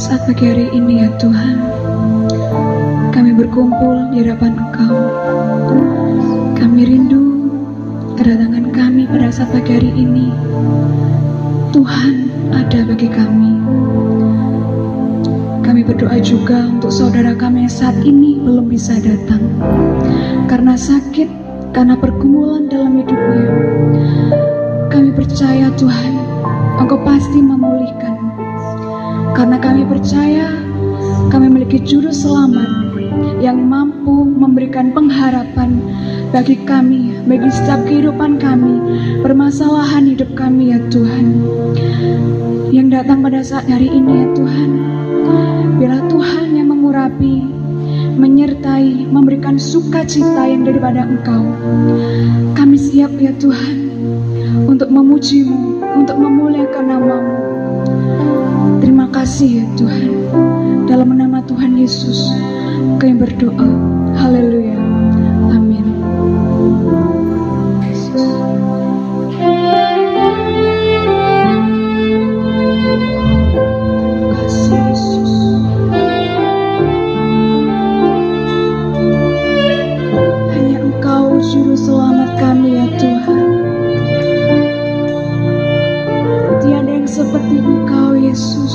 Saat pagi hari ini ya Tuhan, kami berkumpul di hadapan Engkau. Kami rindu kedatangan kami pada saat pagi hari ini. Tuhan ada bagi kami. Kami berdoa juga untuk saudara kami yang saat ini belum bisa datang karena sakit, karena pergumulan dalam hidupnya. Kami percaya Tuhan, Engkau pasti memulihkan. Karena kami percaya kami memiliki juru selamat yang mampu memberikan pengharapan bagi kami, bagi setiap kehidupan kami, permasalahan hidup kami ya Tuhan. Yang datang pada saat hari ini ya Tuhan, biarlah Tuhan yang mengurapi, menyertai, memberikan sukacita yang daripada Engkau. Kami siap ya Tuhan untuk memuji-Mu, untuk memuliakan nama-Mu. Terima kasih ya Tuhan. Dalam nama Tuhan Yesus kami berdoa. Haleluya. Amin. Terima kasih Yesus. Hanya Engkau juru selamat kami ya Tuhan. Tiada yang seperti Engkau Yesus.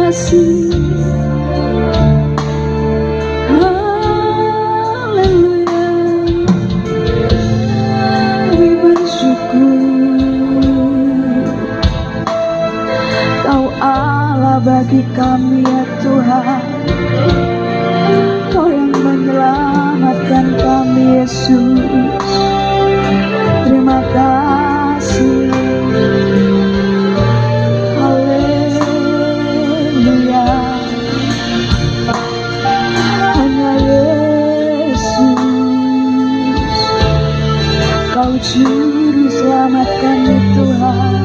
kasih. Haleluya, kami bersyukur. Kau Allah bagi kami ya Tuhan, Kau yang menyelamatkan kami Yesus. Terima kasih. Haleluya, hanya Yesus, Kau juru selamat kami Tuhan.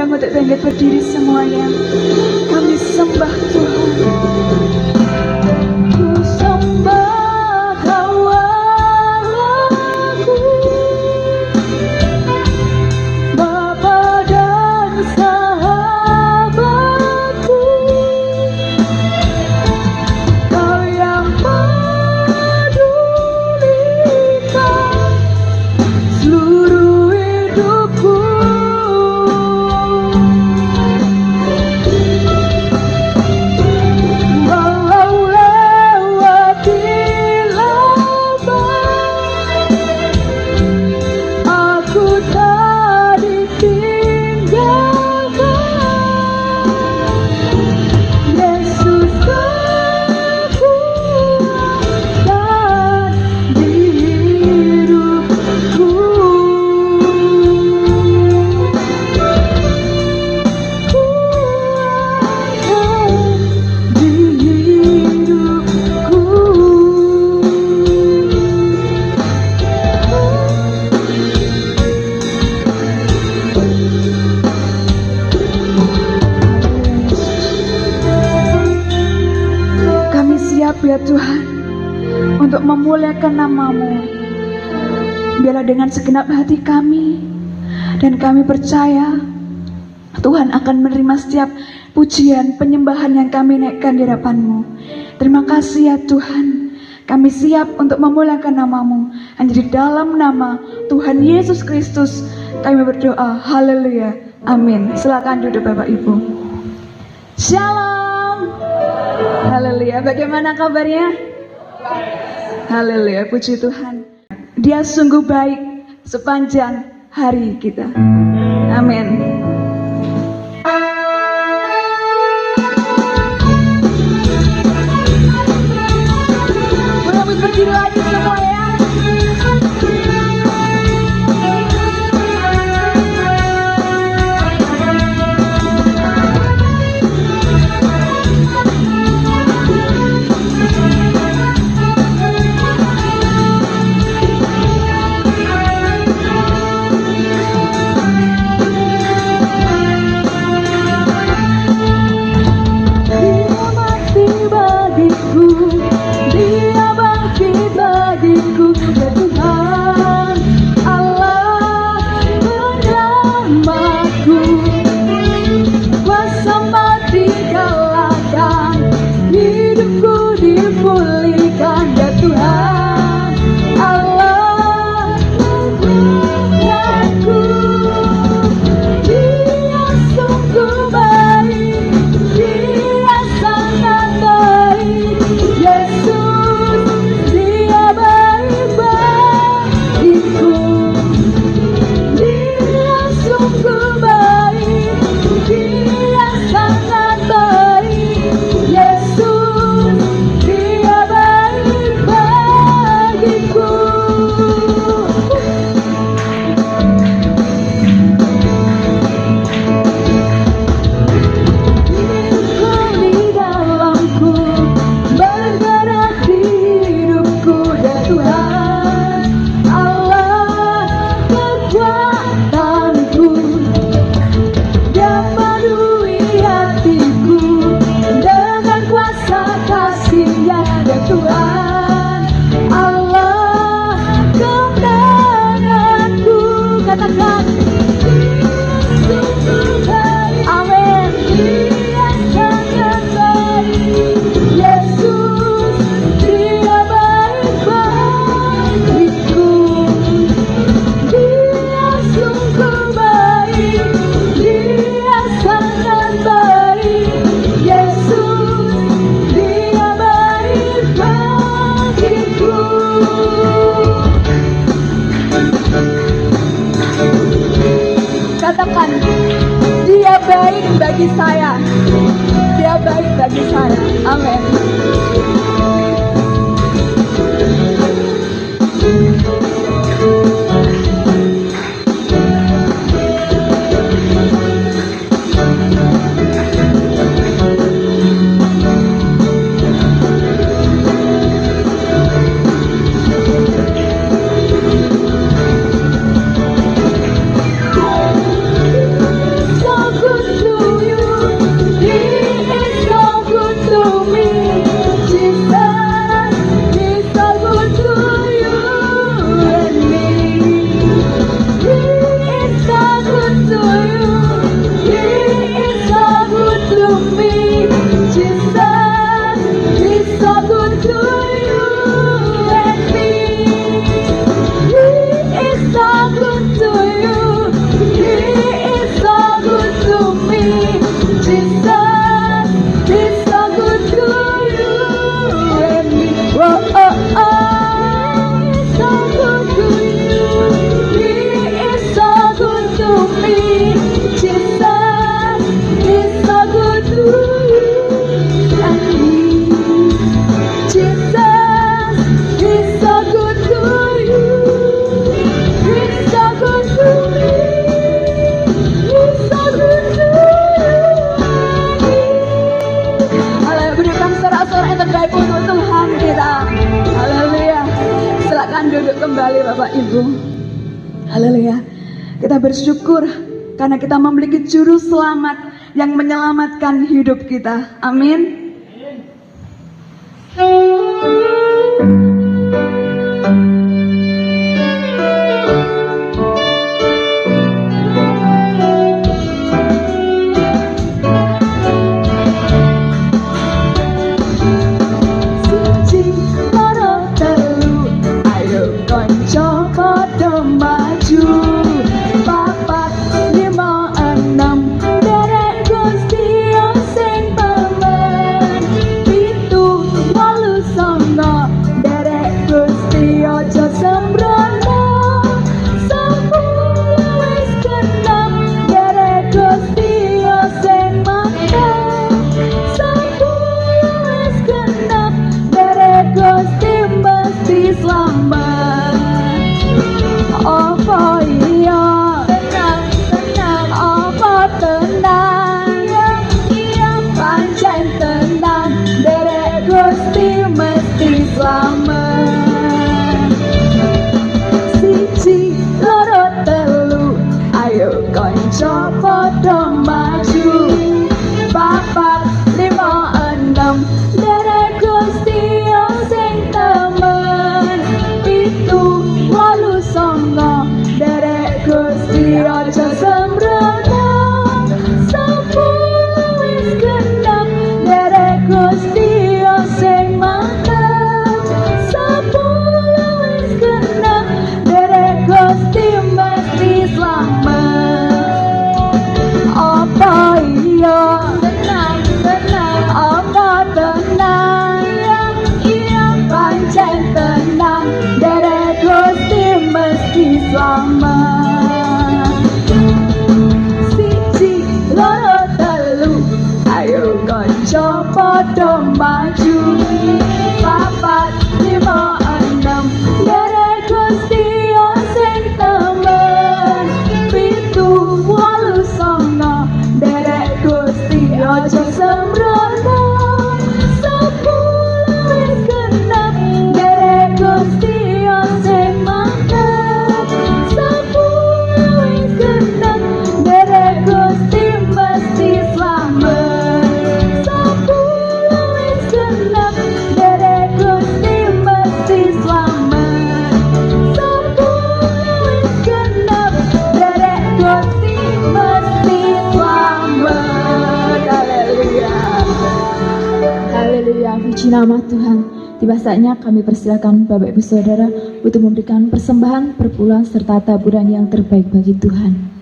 Untuk bangkit berdiri semuanya, kami sembah Tuhan. Ku sembah Kau Allahku, Bapa dan sahabatku. Kau yang pedulikan seluruh hidupku. Ya Tuhan, untuk memuliakan nama-Mu, biarlah dengan segenap hati kami, dan kami percaya Tuhan akan menerima setiap pujian, penyembahan yang kami naikkan di hadapan-Mu. Terima kasih ya Tuhan, kami siap untuk memuliakan nama-Mu. Hanya di dalam nama Tuhan Yesus Kristus kami berdoa, haleluya, amin. Silakan duduk Bapak Ibu. Shalom. Haleluya, bagaimana kabarnya? Haleluya, puji Tuhan. Dia sungguh baik sepanjang hari kita. Amin. Boleh berdiri lagi semua ya. kekuatanku, Dia penuhi hatiku dengan kuasa kasih-Nya. Ya Tuhan Allah kemenanganku, katakan amin. Dia sangat baik, Yesus, Dia baik bagiku. Dia sungguh baik, Dia sangat baik, Yesus, Dia baik bagiku. Katakan, Dia baik bagi saya, Dia baik bagi saya. Amin. So good to you, He is so good to me. Jesus, He's so good to you and me. He is so good to you, He is so good to me. Jesus, He's so good to you and me. He is so good to you, He is so good to me. Jesus, He's so good to you and me. Oh, oh, oh, He's so good to you, He is so good to me. Jesus, He's so good to you and me. Jesus, He's so good to you. He's so good to me. He's so good to you. Haleluya, berikan sorak-sorak yang terbaik untuk Tuhan kita. Haleluya. Silakan duduk kembali Bapak Ibu. Haleluya. Kita bersyukur karena kita memiliki juru selamat yang menyelamatkan hidup kita. Amin. Siji loro telu, ayo konco padha maju. Papat lima enam, derek Gusti sing pamen. Pitu wolu songo, derek Gusti aja sembrono. Sepuluh wis genep, derek Gusti sing makan. Sepuluh wis genep, derek Gusti mesti selamat. Apa iya tenang, tenang, apa tenang, iya pancen tenang, derek Gusti mesti selamat. Siji loro telu, ayo konco padha maju. Papat lima enam, derek Gusti sing temen. Pitu wolu songo, derek Gusti aja sembrono. Sepuluh wis genep, derek Gusti sing makan. Sepuluh wis genep, derek Gusti mesti selamat. Terpuji nama Tuhan. Tiba saatnya kami persilakan Bapak Ibu Saudara untuk memberikan persembahan, perpuluhan serta taburan yang terbaik bagi Tuhan.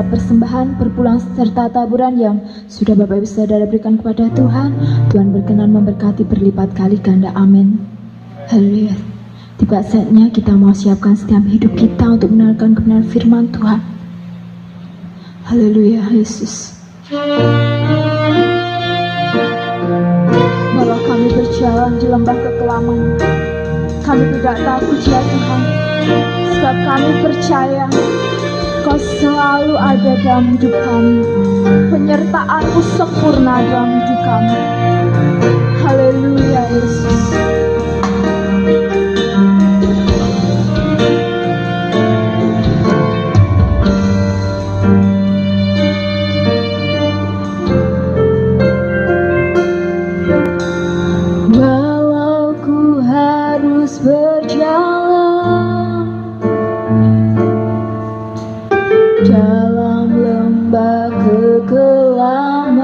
Persembahan, perpuluhan serta taburan yang sudah Bapak Ibu Saudara berikan kepada Tuhan, Tuhan berkenan memberkati berlipat kali ganda. Amin. Haleluya. Tiba saatnya kita mau siapkan setiap hidup kita untuk mendengarkan kebenaran firman Tuhan. Haleluya, Yesus. Walau kami berjalan di lembah kekelaman, kami tidak takut ya Tuhan, sebab kami percaya Kau selalu ada dalam hidup kami. Penyertaan-Mu sempurna dalam hidup kami. Haleluya, Yesus. Walau ku harus berjalan dalam lembah kekelaman,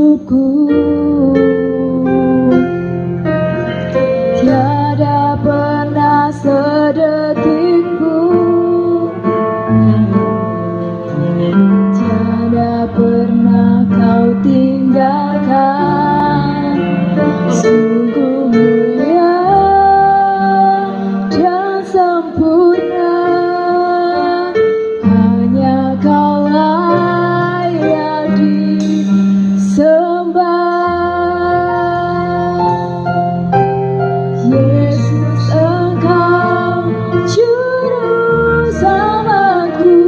hidupku. Tiada pernah sedetik pun, tiada pernah kau tinggalkan. Sungguh mulia dan sempurna, hanya kau layak disembah. Yesus, Engkau juru selamatku,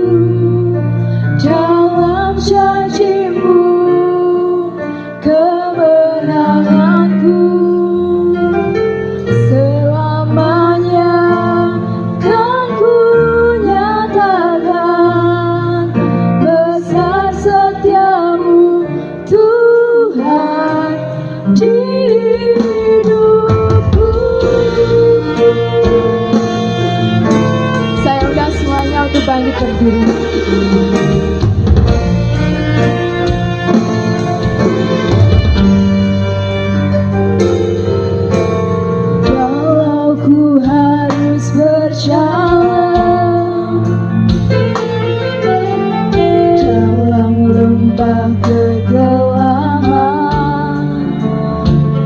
dalam janji-Mu kemenanganku. Selamanya kan ku nyatakan besar setiamu Tuhan di hidupku. Saya undang semuanya untuk bangkit berdiri. Walau ku harus berjalan dalam lembah kegelapan,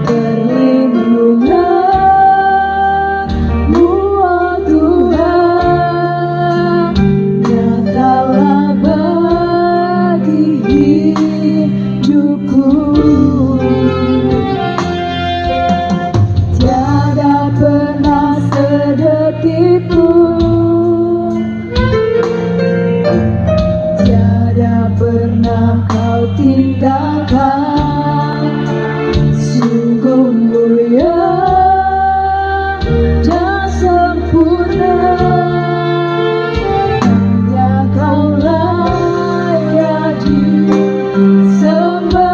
perlindungan-Mu, oh Tuhan, nyatalah bagi hidupku. Tiada pernah sedetik pun, tiada pernah kau tinggalkan. Sungguh mulia dan sempurna, hanya kau layak disembah.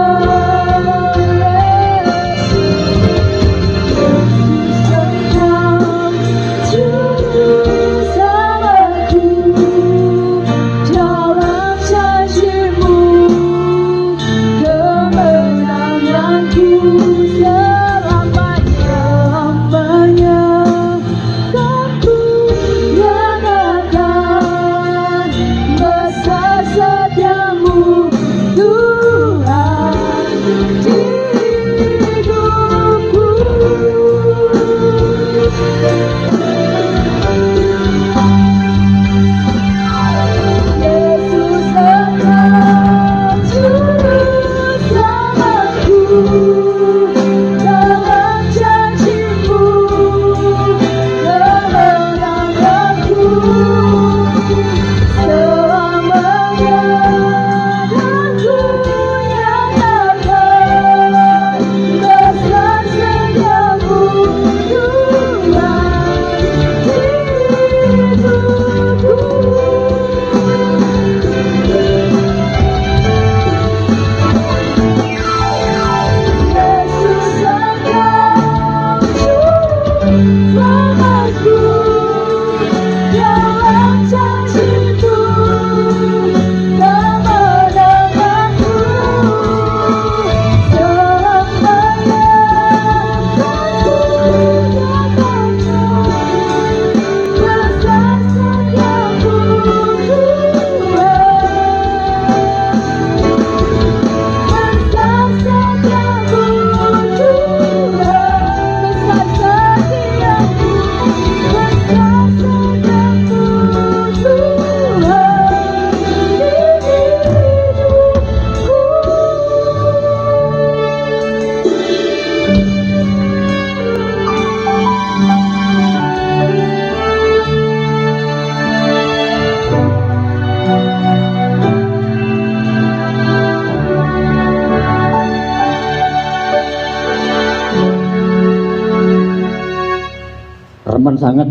remen sanget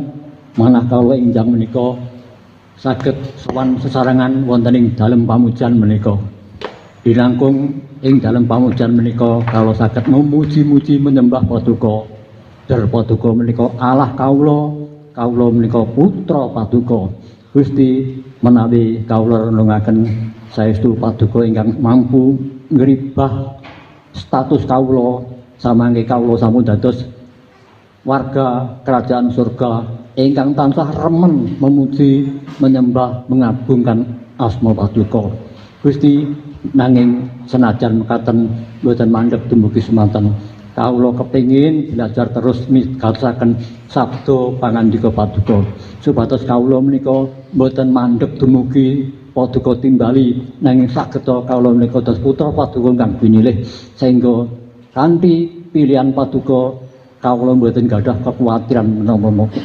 manah kawula injang menika saged sowan sesarengan wonten ing dalem pamujan menika. Dirangkung ing dalem pamujan menika kawula saged memuji-muji menyembah Paduka. Der Paduka menika Allah kawula, kawula menika putra Paduka. Gusti menawi kawula renungaken saestu Paduka ingkang mampu ngribah status kawula samangke kawula sampun dados warga kerajaan surga ingkang tansah remen memuji, menyembah, mengagungkan asma Paduka. Gusti, nanging senajan mekaten boten mandheg dumugi semanten. Kawula kepingin belajar terus migarsaken sabda pangandika Paduka. Supados kawula menika boten mandheg dumugi Paduka timbali, nanging saged kawula menika dados putra Paduka kang pinilih, sehingga kanthi pilihan Paduka kawula mboten gadah kekuwatiran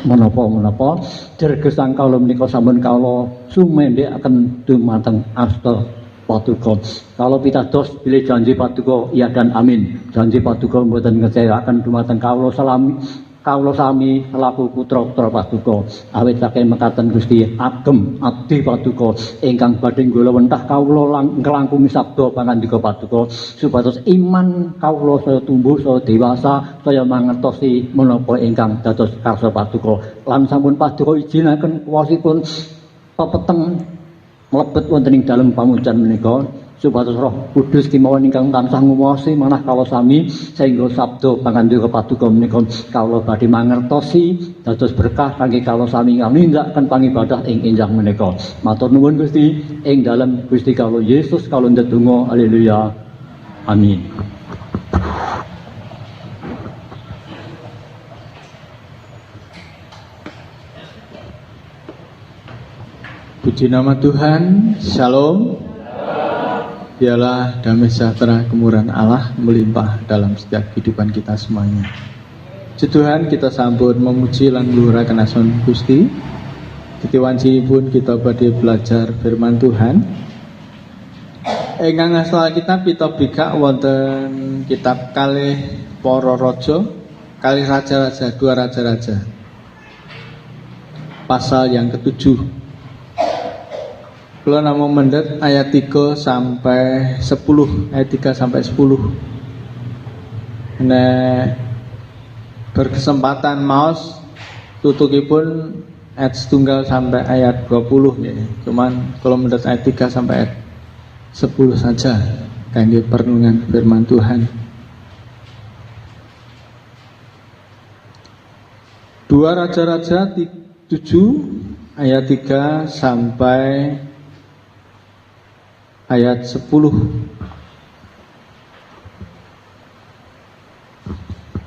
menapa-menapa. Dergesang kawula menika sampun kawula sumendhekaken dumateng asta Paduka. Kalau pitados bilih janji Paduka iya dan amin. Janji Paduka mboten ngecewaken dumateng kawula kawula sami selaku putra-putra Paduka. Awit saking mekaten Gusti agem abdi Paduka ingkang badhe nggala wentah kawula nglangkungi sabda pangandika Paduka supados iman kawula saya tumbuh saya dewasa saya mangertosi menapa ingkang dados karsa Paduka. Lan sampun Paduka ijinaken kuwasipun pepeteng mlebet wonten ing dalem pamujan menika supados Roh Kudus kemawon ingkang tansah nguwasi manah kawula sami sehingga sabda pangandika Paduka menika kawula badhe mangertosi dados berkah kangge kawula sami nindakaken pangibadah ing enjang menika. Matur nuwun Gusti, ing dalem Gusti kawula Yesus kawula ndedonga. Haleluya. Amin. Puji nama Tuhan. Shalom. Biarlah damai sejahtera kemurahan Allah melimpah dalam setiap kehidupan kita semuanya. Puji Tuhan, kita sambut memuji lan ngluraken asma Gusti. Titiwanci pun kita badhe belajar firman Tuhan. Ingkang asal kitab bikak wonten kitab kalih para raja, kalih raja-raja, dua raja-raja. Pasal yang ke-7. Kalau nama mendet ayat 3 sampai 10, ayat 3 sampai 10. Nek berkesempatan maos tutupipun ayat setunggal sampai ayat 20 ya. Cuman kalau mendet ayat 3 sampai ayat 10 saja kangge perenungan firman Tuhan. Dua Raja-Raja 7 ayat 3 sampai ayat 10.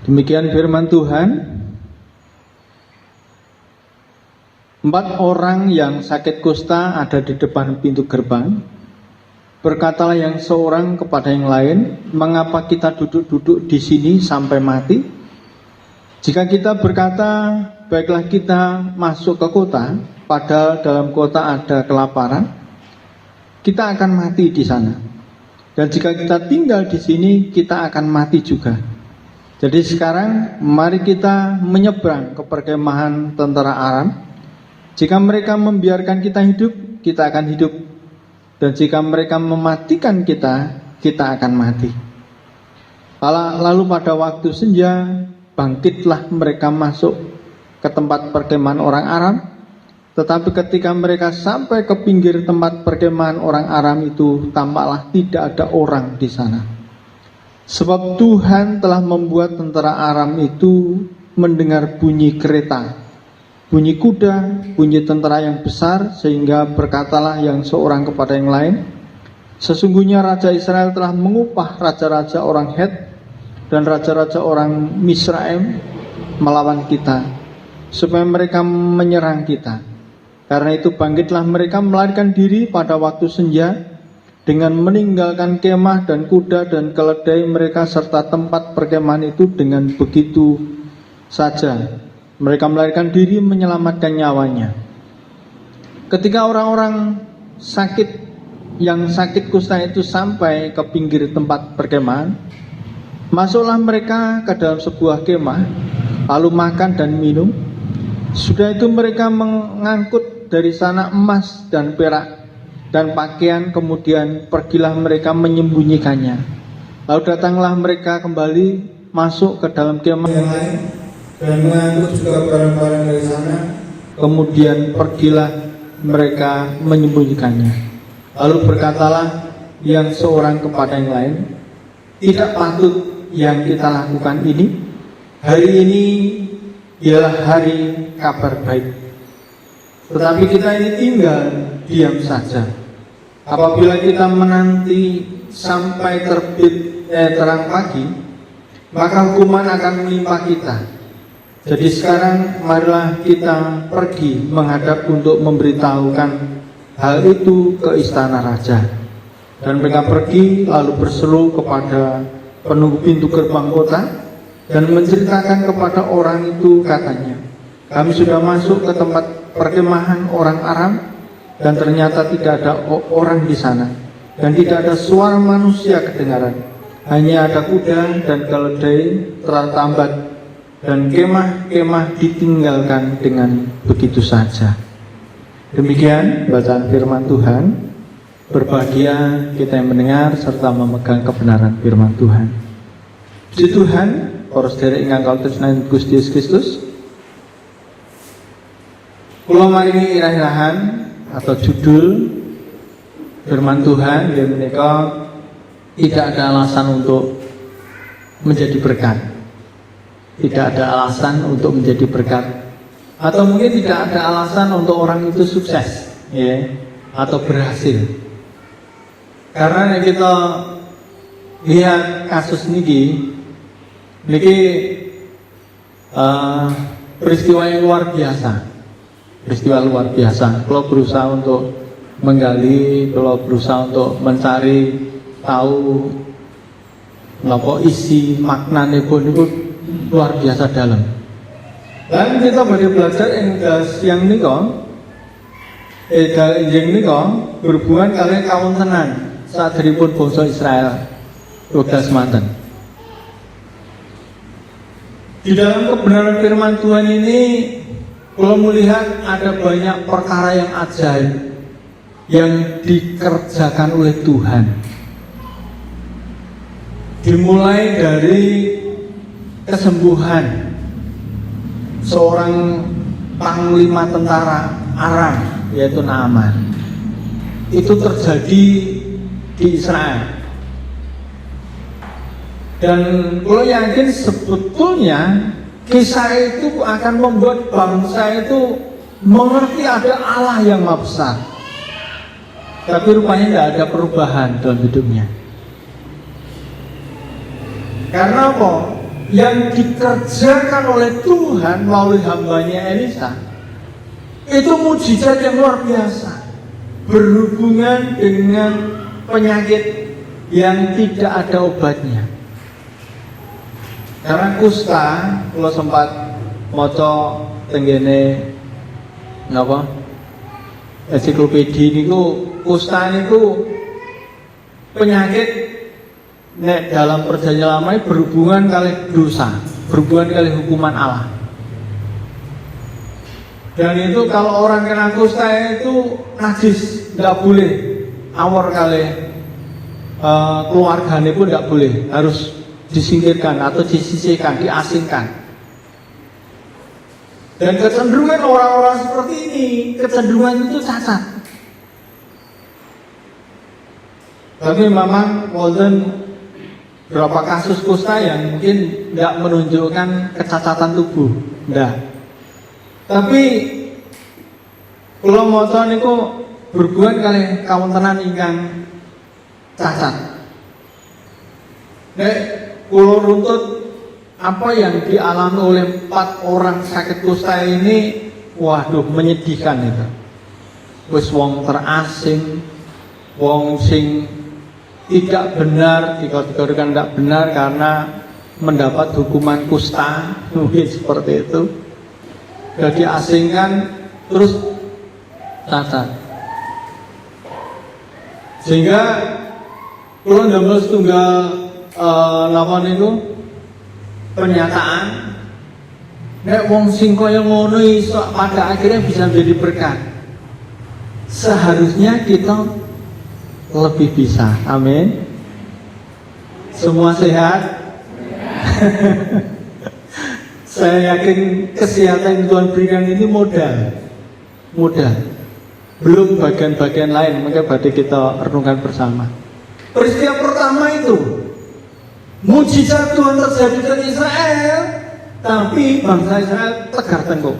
Demikian firman Tuhan. 4 orang yang sakit kusta ada di depan pintu gerbang. Berkatalah yang seorang kepada yang lain, mengapa kita duduk-duduk di sini sampai mati? Jika kita berkata, baiklah kita masuk ke kota, padahal dalam kota ada kelaparan, kita akan mati di sana. Dan jika kita tinggal di sini, kita akan mati juga. Jadi sekarang mari kita menyeberang ke perkemahan tentara Aram. Jika mereka membiarkan kita hidup, kita akan hidup. Dan jika mereka mematikan kita, kita akan mati. Lalu pada waktu senja, bangkitlah mereka masuk ke tempat perkemahan orang Aram. Tetapi ketika mereka sampai ke pinggir tempat perkemahan orang Aram itu, tampaklah tidak ada orang di sana. Sebab Tuhan telah membuat tentara Aram itu mendengar bunyi kereta, bunyi kuda, bunyi tentara yang besar, sehingga berkatalah yang seorang kepada yang lain, sesungguhnya Raja Israel telah mengupah raja-raja orang Het dan raja-raja orang Misraim melawan kita, supaya mereka menyerang kita. Karena itu bangkitlah mereka melarikan diri pada waktu senja dengan meninggalkan kemah dan kuda dan keledai mereka serta tempat perkemahan itu dengan begitu saja. Mereka melarikan diri menyelamatkan nyawanya. Ketika orang-orang sakit yang sakit kusta itu sampai ke pinggir tempat perkemahan, masuklah mereka ke dalam sebuah kemah, lalu makan dan minum. Sudah itu mereka mengangkut dari sana emas dan perak dan pakaian, kemudian pergilah mereka menyembunyikannya. Lalu datanglah mereka kembali masuk ke dalam kemah yang lain dan mengangkut juga barang-barang dari sana, kemudian pergilah mereka menyembunyikannya. Lalu berkatalah yang seorang kepada yang lain, tidak patut yang kita lakukan ini. Hari ini ialah hari kabar baik, tetapi kita ini tinggal diam saja. Apabila kita menanti sampai terbit terang pagi, maka hukuman akan menimpa kita. Jadi sekarang marilah kita pergi menghadap untuk memberitahukan hal itu ke istana raja. Dan mereka pergi lalu berseru kepada penunggu pintu gerbang kota dan menceritakan kepada orang itu, katanya, kami sudah masuk ke tempat perkemahan orang Aram dan ternyata tidak ada orang di sana dan tidak ada suara manusia kedengaran, hanya ada kuda dan keledai tertambat dan kemah-kemah ditinggalkan dengan begitu saja. Demikian bacaan firman Tuhan. Berbahagia kita yang mendengar serta memegang kebenaran firman Tuhan. Puji Tuhan, para sedherek ingkang kawulo Gusti Yesus Kristus. Kula maringi irah-irahan atau judul firman Tuhan yang menika tidak ada alasan untuk menjadi berkat. Tidak ada alasan untuk menjadi berkat, atau mungkin tidak ada alasan untuk orang itu sukses, ya, atau berhasil. Karena yang kita lihat kasus niki peristiwa yang luar biasa, peristiwa luar biasa. Kalau berusaha untuk menggali, kalau berusaha untuk mencari tahu napa isi maknane pun itu luar biasa dalam. Dan kita boleh belajar yang niko berhubungan kalian kawontenan saat deripun bangsa Israel wekdal semanten. Di dalam kebenaran firman Tuhan ini, kalau melihat ada banyak perkara yang ajaib yang dikerjakan oleh Tuhan. Dimulai dari kesembuhan seorang panglima tentara Aram, yaitu Naaman. Itu terjadi di Israel. Dan kalau yakin sebetulnya kisah itu akan membuat bangsa itu mengerti ada Allah yang Maha Besar. Tapi rupanya tidak ada perubahan dalam hidupnya. Karena apa? Yang dikerjakan oleh Tuhan melalui hambanya Elisa itu mujizat yang luar biasa, berhubungan dengan penyakit yang tidak ada obatnya. Karena kusta, kalau sempat maca tenggene napa ensiklopedi niku, kusta niku penyakit nek dalam perjanjian lama berhubungan kali dosa, berhubungan kali hukuman Allah. Dan itu kalau orang kena kusta itu najis, tidak boleh awor kali keluarganya pun tidak boleh, harus disingkirkan atau disisihkan, diasingkan. Dan kecenderungan orang-orang seperti ini, kecenderungan itu cacat. Tapi memang wonten berapa kasus kusta yang mungkin tidak menunjukkan kecacatan tubuh, tidak. Tapi kalau maca niku berhubungan kali kawontenan ingkang cacat. Nek kula runtut apa yang dialami oleh 4 orang sakit kusta ini, waduh menyedihkan itu. Wis wong terasing, wong sing tidak benar, dikategorikan tidak benar karena mendapat hukuman kusta, seperti itu. Sudah diasingkan terus cacat. Sehingga kalau ndamel setunggal napa niku pernyataan nek wong sing kaya ngono iso pada akhirnya bisa menjadi berkat. Seharusnya kita lebih bisa. Amin. Semua sehat. Saya yakin kesehatan yang Tuhan berikan ini modal. Belum bagian-bagian lain, maka berarti kita renungkan bersama. Peristiwa pertama itu mujizat Tuhan terjadi dari Israel, tapi bangsa Israel tegar tengkuk.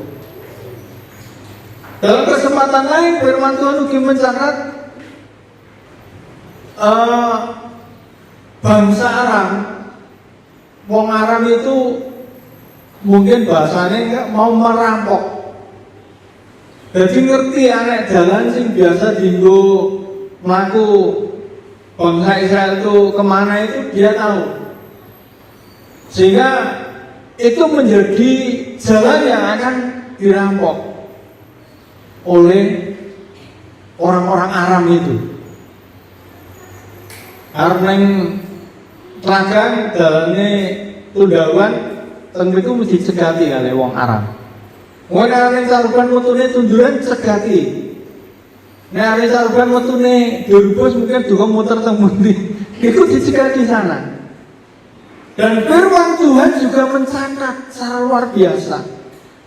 Dalam kesempatan lain firman Tuhan juga mencatat bangsa Aram, wong Aram itu mungkin bahasanya enggak mau merampok. Jadi ngerti anek jalan sing biasa dienggo mlaku bangsa Israel itu kemana itu dia tahu. Sehingga itu menjadi jalan yang akan dirampok oleh orang-orang Aram itu. Karena telagang dalamnya tundawan tentu itu mesti cegati oleh wong Aram. Wong Aram sarupan metune tunduran cegati. Nek arep sarupan metune dirubus mungkin juga muter teng pundi. Iku dicegati sana. Dan firman Tuhan juga mencatat secara luar biasa.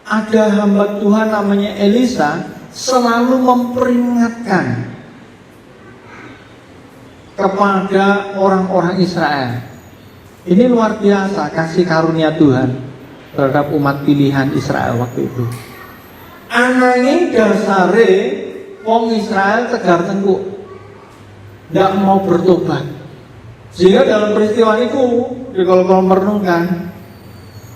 Ada hamba Tuhan namanya Elisa selalu memperingatkan kepada orang-orang Israel. Ini luar biasa kasih karunia Tuhan terhadap umat pilihan Israel waktu itu. Ananging dasare wong Israel tegar tengkuk, tidak mau bertobat. Sehingga dalam peristiwa itu, kalau merenungkan,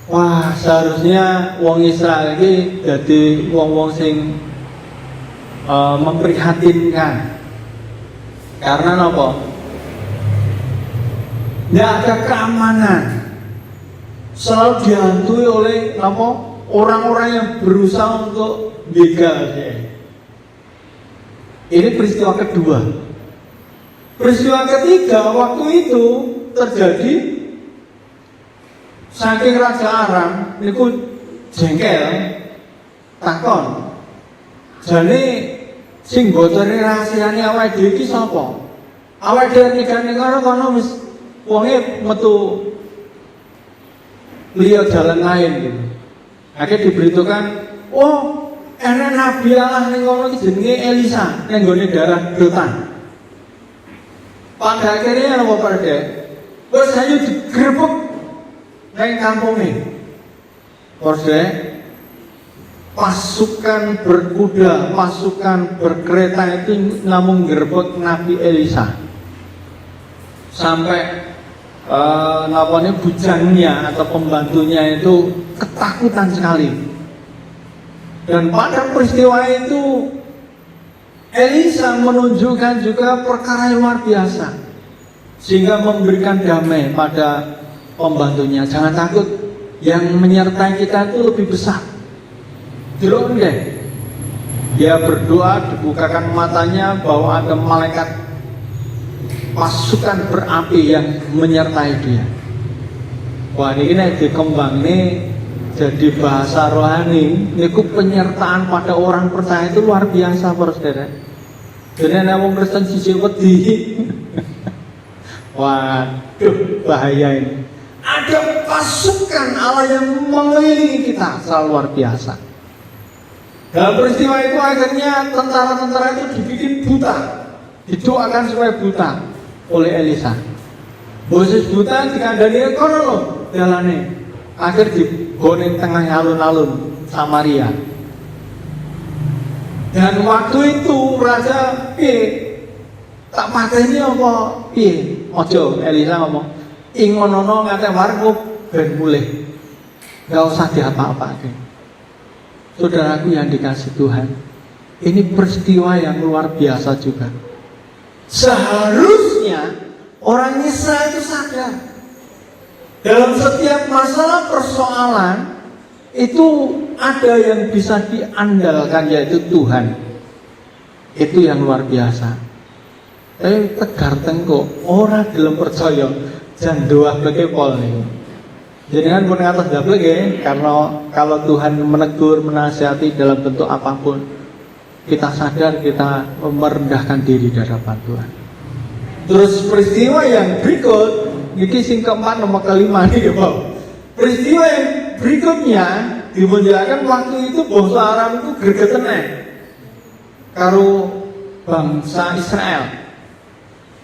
wah seharusnya wong Israel ini jadi wong-wong sing memprihatinkan. Karena apa? Tidak ada keamanan, selalu dihantui oleh apa? Orang-orang yang berusaha untuk begal. Ini peristiwa kedua. Peristiwa ketiga waktu itu terjadi saking Raja Aram niku jengkel takon. Jane sing bocori rahasiane awake dhewe iki sapa? Awake dhewe nikane kono wis wonge metu liya jalan lain gitu. Akhirnya diberitakan, oh enak Nabi Allah ning kono iki jenenge Elisa ning gone daerah Dotan. Pada akhirnya apa pada? Terus saya digerebek neng kampungnya. Terus pasukan berkuda, pasukan berkereta itu namun gerebek Nabi Elisa. Sampai bujangnya atau pembantunya itu ketakutan sekali. Dan pada peristiwa itu Elisa menunjukkan juga perkara yang luar biasa, sehingga memberikan damai pada pembantunya. Jangan takut, yang menyertai kita itu lebih besar. Jeruk deh. Dia berdoa, dibukakan matanya bahwa ada malaikat pasukan berapi yang menyertai dia. Wah ini dikembang nih jadi bahasa rohani. Ini penyertaan pada orang percaya itu luar biasa, saudara. Jadi wong Kristen siji wedi. Waduh, bahaya ini. Ada pasukan Allah yang mengelilingi kita, selalu luar biasa. Dalam peristiwa itu akhirnya tentara-tentara itu dibikin buta, didoakan supaya buta oleh Elisa. Boses buta dikandani kono loh jalane. Akhir diboning tengah alun-alun Samaria. Dan waktu itu raja tak pateni apa piye? Ojo, Elisa ngomong, ingonono ngate warung ben mulih. Enggak usah diapa-apake. Saudaraku yang dikasih Tuhan, ini peristiwa yang luar biasa juga. Seharusnya orang Israel itu sadar dalam setiap masalah persoalan itu ada yang bisa diandalkan, yaitu Tuhan. Itu yang luar biasa. Tapi tegar tengkuk, orang dalam percaya jan doa bagi pol nih. Jadi kan pun atas dapat karena kalau Tuhan menegur, menasihati dalam bentuk apapun, kita sadar kita merendahkan diri di hadapan Tuhan. Terus peristiwa yang berikut, ini sing keempat nomor kelima nih ya Pak. Peristiwa yang berikutnya dimenjarakan waktu itu bangsa Aram itu gregeten karo bangsa Israel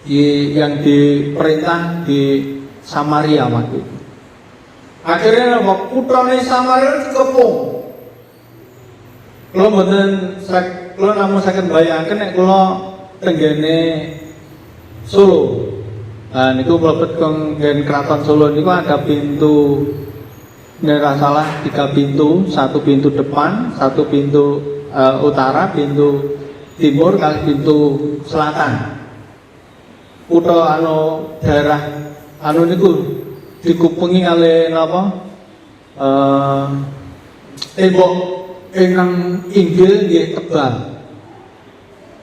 yang diperintah di Samaria waktu itu. Akhirnya apa? Putrane Samaria dikepung. Kalau namun saged bayangkan nek kula tenggene Solo. Nah, niku mlebet kenggen Keraton Solo niku ada pintu, nek salah 3 pintu, 1 pintu depan, 1 pintu utara, pintu timur, kali pintu selatan. Kutha daerah niku dikupengi kali napa? Tembok ingkang inggil nggih tebal.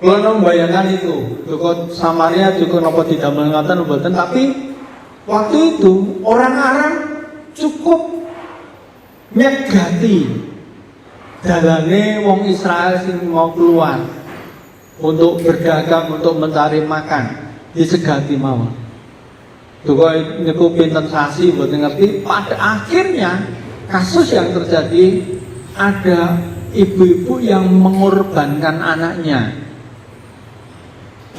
Kula membayangkan itu, Joko Samaria juga napa didamel ngoten mboten, tapi waktu itu orang Arab cukup nyegati dalane wong Israel sing mau keluar untuk berdagang, untuk mencari makan, disegati mawon. Joko niku pinten sasi mboten ngerti, pada akhirnya kasus yang terjadi ada ibu-ibu yang mengorbankan anaknya.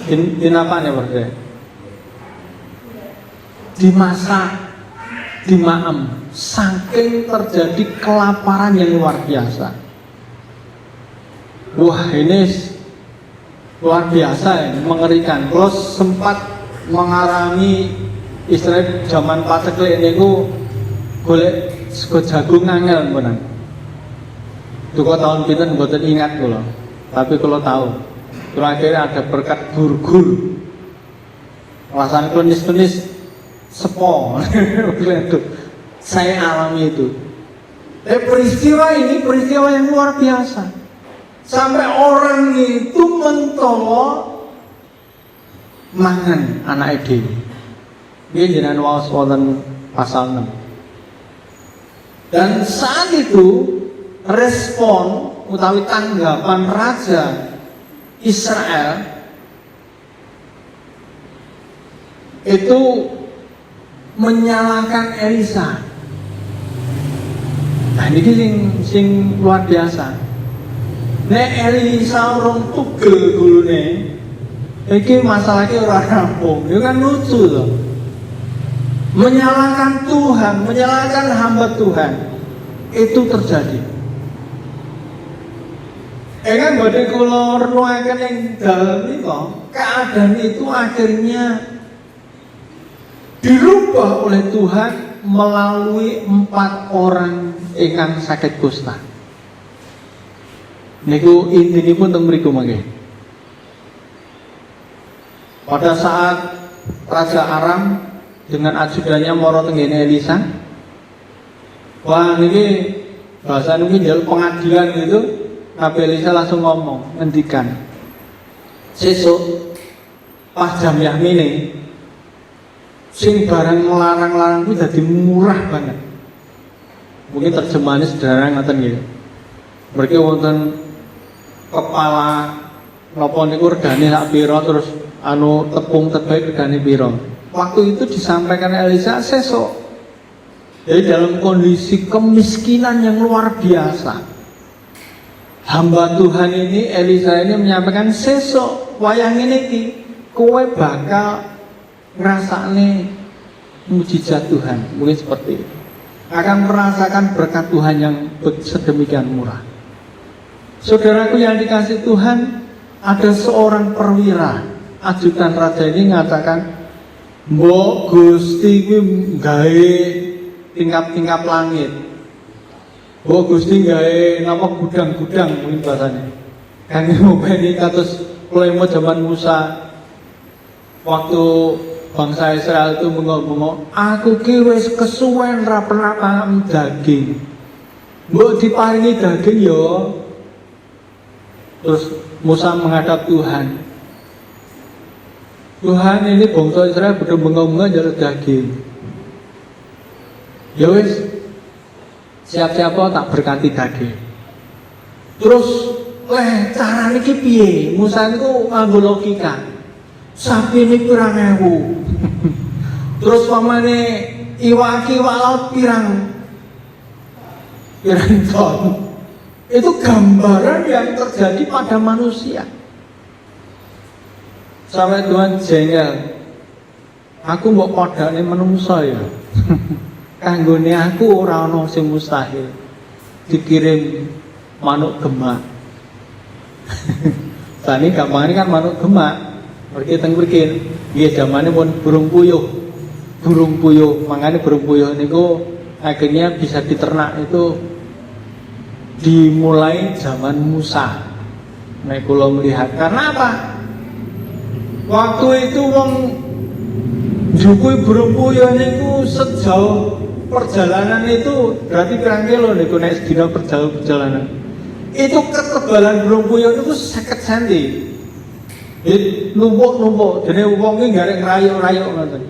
Dinapane Pak? Dimasak, dimaem, saking terjadi kelaparan yang luar biasa. Wah, ini luar biasa ya, mengerikan. Kalau sempat mengalami istilah zaman paceklik niku golek sego jagung angel menan. Duka tahun pinten mboten ingat kula. Tapi kula tahu. Terakhir ada berkat gur-gur. Rasanya penis-penis sepo. Saya alami itu. Peristiwa ini peristiwa yang luar biasa. Sampai orang itu mentolok mangan anak dewi. Ini jenengan waos wonten pasal 6. Dan saat itu respon utawi tanggapan raja Israel itu menyalahkan Elisa. Nah ini sing luar biasa. Nek Elisa orang tugel gulune, iki masalahnya ora rampung. Itu kan lucu loh. Menyalahkan Tuhan, menyalahkan hamba Tuhan, itu terjadi. Kan badhe kula renungaken yang dalam itu, keadaan itu akhirnya dirubah oleh Tuhan melalui 4 orang ingkang sakit kusta. Niku intinipun teng mriku mangke. Pada saat Raja Aram dengan ajudannya mara tenggene Elisa, wah niki bahasa niki njaluk pengadilan gitu. Nabi Elisa langsung ngomong, ngendikan, sesuk pas jam yahmine sing barang ngelarang-larang itu jadi murah banget. Mungkin terjemahannya sederhana ngoten nggih. Mereka wonten kepala napa niku regane sak pira, terus tepung terbaik regane pira. Waktu itu disampaikan Elisa sesuk. Jadi dalam kondisi kemiskinan yang luar biasa, hamba Tuhan ini, Elisa ini menyampaikan sesuk wayang ini kowe bakal ngrasakne mujizat Tuhan. Mungkin seperti itu. Akan merasakan berkat Tuhan yang sedemikian murah. Saudaraku yang dikasih Tuhan, ada seorang perwira ajudan raja ini mengatakan, "Mbok Gusti kuwi gawe tingkap-tingkap langit. Oh Gusti gawe nama gudang-gudang mungkin bahasanya. Kami mau ini kados mulai zaman Musa waktu bangsa Israel itu bengok-bengok, aku ki wis kesuwen ra pernah mangan daging. Mbok diparingi daging yo. Terus Musa menghadap Tuhan. Tuhan ini bangsa Israel bener bengok-bengok njaluk daging. Ya wis, siap-siapa tak berkati daging. Terus carane iki piye? Musa niku nganggo logika. Sapi ini pirang ewu. Terus pamane iwak laut pirang ton. Itu gambaran yang terjadi pada manusia. Sampai Tuhan jengkel. Aku mbok padane menungso ya. Kanggone aku ora ana sing mustahil. Dikirim manuk gemak. Tani gampangane kan manuk gemak. Mergi teng mriki nggih zamane pun burung puyuh. Burung puyuh, makanya burung puyuh niku akhirnya bisa diternak itu dimulai zaman Musa. Nek kula melihat karena apa? Waktu itu wong njupui burung puyuh niku sejauh perjalanan itu berarti pirang kilo niku nek sedina perjalanan. Itu ketebalan burung puyuh niku 50 cm. Numpuk-numpuk, jadi wong iki garek ngrayuk-rayuk ngoten.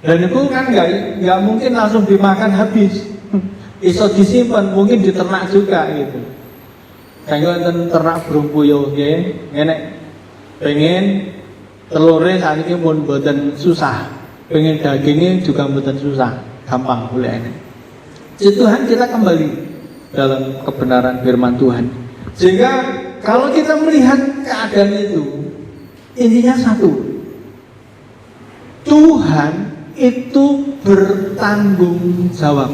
Dan itu kan nggak mungkin langsung dimakan habis. Iso disimpan, mungkin diternak juga gitu. Kanggo enten ternak burung puyuh nggih, nek pengen telure sakniki pun mboten susah. Pengen dagingnya juga mboten susah, gampang golekane. Tuhan kita kembali dalam kebenaran firman Tuhan. Sehingga kalau kita melihat keadaan itu, intinya satu. Tuhan itu bertanggung jawab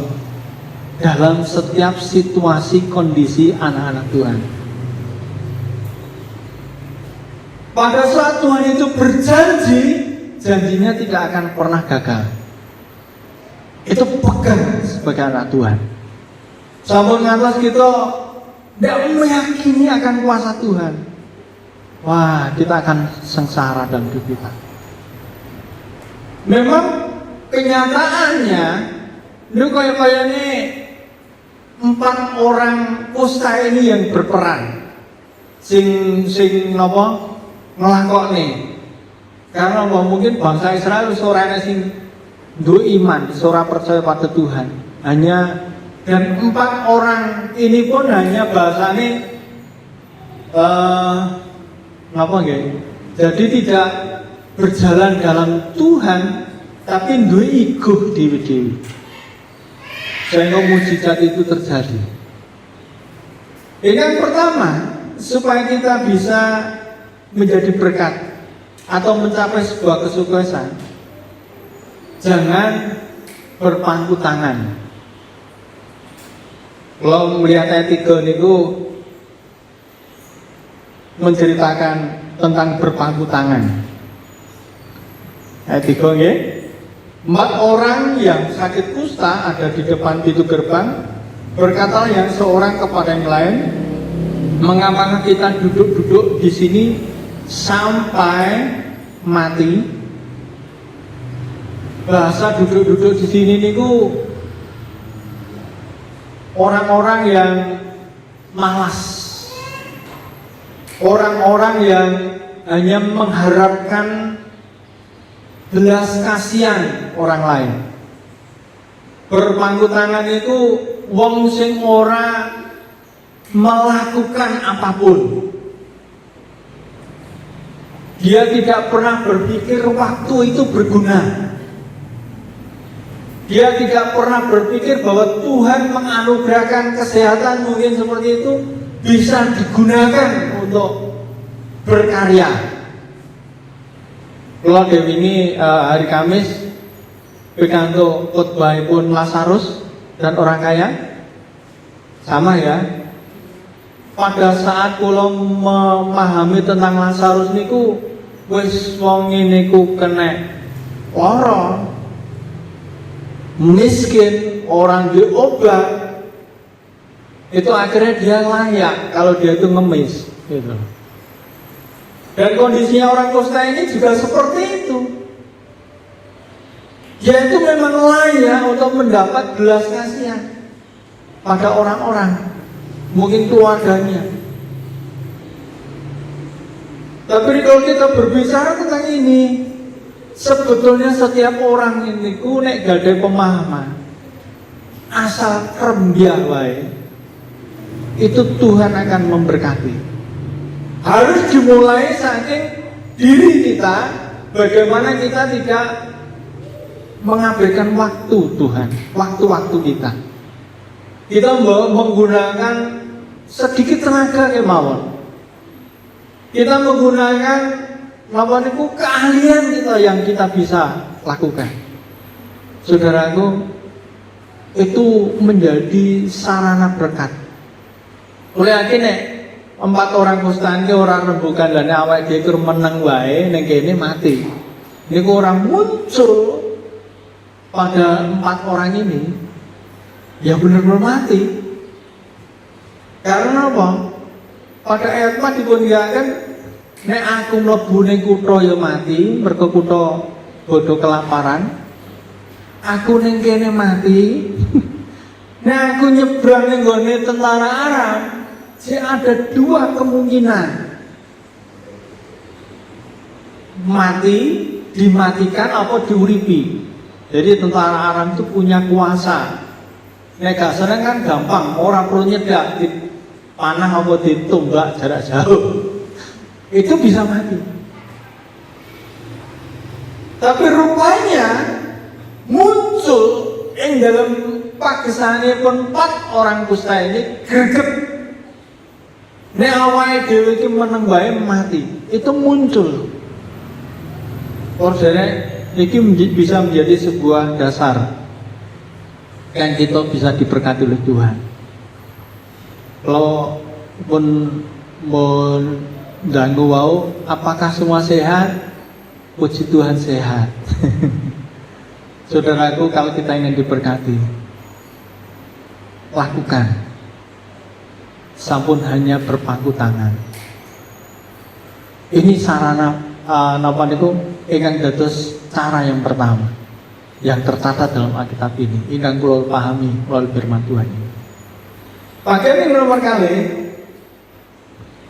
dalam setiap situasi kondisi anak-anak Tuhan. Pada saat Tuhan itu berjanji, janjinya tidak akan pernah gagal. Itu pegang sebagai anak Tuhan. Sampun ngantos kita tidak meyakini akan kuasa Tuhan, wah kita akan sengsara dalam hidup kita. Memang kenyataannya ini kaya-kayanya 4 orang kusta ini yang berperan sing napa nglakokne. Karena mungkin bangsa Israel ora ana sing duwe iman, ora percaya pada Tuhan. Dan 4 orang ini pun hanya bahasane napa nggih? Jadi tidak berjalan dalam Tuhan, tapi duwe ego dewi-dewi. Sehingga mujizat itu terjadi. Ini yang pertama, supaya kita bisa menjadi berkat atau mencapai sebuah kesuksesan, jangan berpangku tangan. Kalau melihat ayat 3 niku menceritakan tentang berpangku tangan. Ayat 3 nggih. 4 orang yang sakit kusta ada di depan pintu gerbang. Berkatalah yang seorang kepada yang lain, mengapa kita duduk-duduk di sini sampai mati? Bahasa duduk-duduk di sini niku orang-orang yang malas, orang-orang yang hanya mengharapkan belas kasihan orang lain. Berpangku tangan itu wong sing ora melakukan apapun. Dia tidak pernah berpikir waktu itu berguna. Dia tidak pernah berpikir bahwa Tuhan menganugerahkan kesehatan mungkin seperti itu bisa digunakan untuk berkarya. Kalau Dewi ini hari Kamis pikantuk khotbahipun Lazarus dan orang kaya sama ya. Pada saat kula memahami tentang Lazarus niku wis wong niku kena lara, miskin, orang di obat, itu akhirnya dia layak kalau dia itu ngemis gitu. Dan kondisinya orang kusta ini juga seperti itu. Dia itu memang layak untuk mendapat belas kasihan pada orang-orang, mungkin keluarganya. Tapi kalau kita berbicara tentang ini, sebetulnya setiap orang ini nek gade pemahaman, asal kerembia wae, itu Tuhan akan memberkati. Harus dimulai saking diri kita, bagaimana kita tidak mengabaikan waktu Tuhan, waktu-waktu kita. Kita menggunakan sedikit tenaga kemauan. Kita menggunakan napa niku keahlian kita yang kita bisa lakukan. Saudaraku, itu menjadi sarana berkat. Kulo yakin nek 4 orang kustan ki ora rembugan lane awake dhewe meneng wae ning kene mati. Niku orang muncul pada 4 orang ini ya benar-benar mati. Karena apa? Pada ayat 4 dipundhikaken nek aku mlebu ning kutha ya mati, mergo kutha bodho kelaparan. Aku ning kene mati. Nek aku nyebrang ning gone tentara Arab, ada 2 kemungkinan. Mati, dimatikan apa diuripi. Jadi tentara Arab itu punya kuasa. Nek gak seneng kan gampang, orang perlu nyedak panah apa ditumbak jarak jauh. Itu bisa mati. Tapi rupanya muncul yang dalam pakisane pun 4 orang kusta ini greget. Nek awake dhewe iki meneng bae mati. Itu muncul. Saudara, ini bisa menjadi sebuah dasar yang kita bisa diberkati oleh Tuhan. Kalau pun mengganggu wau, apakah semua sehat? Puji Tuhan sehat. Saudaraku, kalau kita ingin diberkati, lakukan. Sampun hanya berpangku tangan. Ini sarana napa niku ingkang dados cara yang pertama yang tercatat dalam Alkitab ini, ingkang kula pahami melalui firman Tuhan ini. Bagian yang nomor kali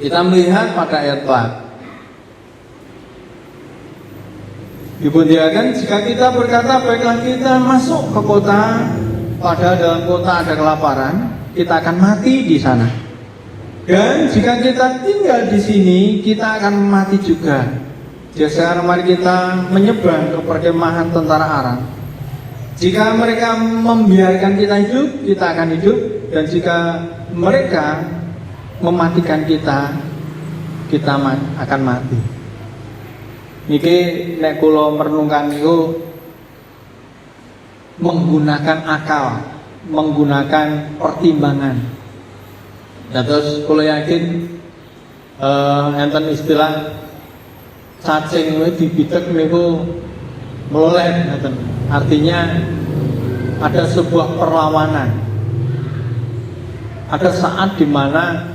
kita melihat pada ayat 4. Dibunyikan jika kita berkata baiklah kita masuk ke kota, padahal dalam kota ada kelaparan, kita akan mati di sana. Dan jika kita tinggal di sini, kita akan mati juga. Jadi sekarang mari kita menyeberang ke perkemahan tentara Aram. Jika mereka membiarkan kita hidup, kita akan hidup. Dan jika mereka mematikan kita, kita akan mati. Niki nek kula merenungkan niku menggunakan akal, menggunakan pertimbangan. Dan terus kula yakin enten istilah cacing dibidek niku meleleh ngeten. Artinya ada sebuah perlawanan. Ada saat di mana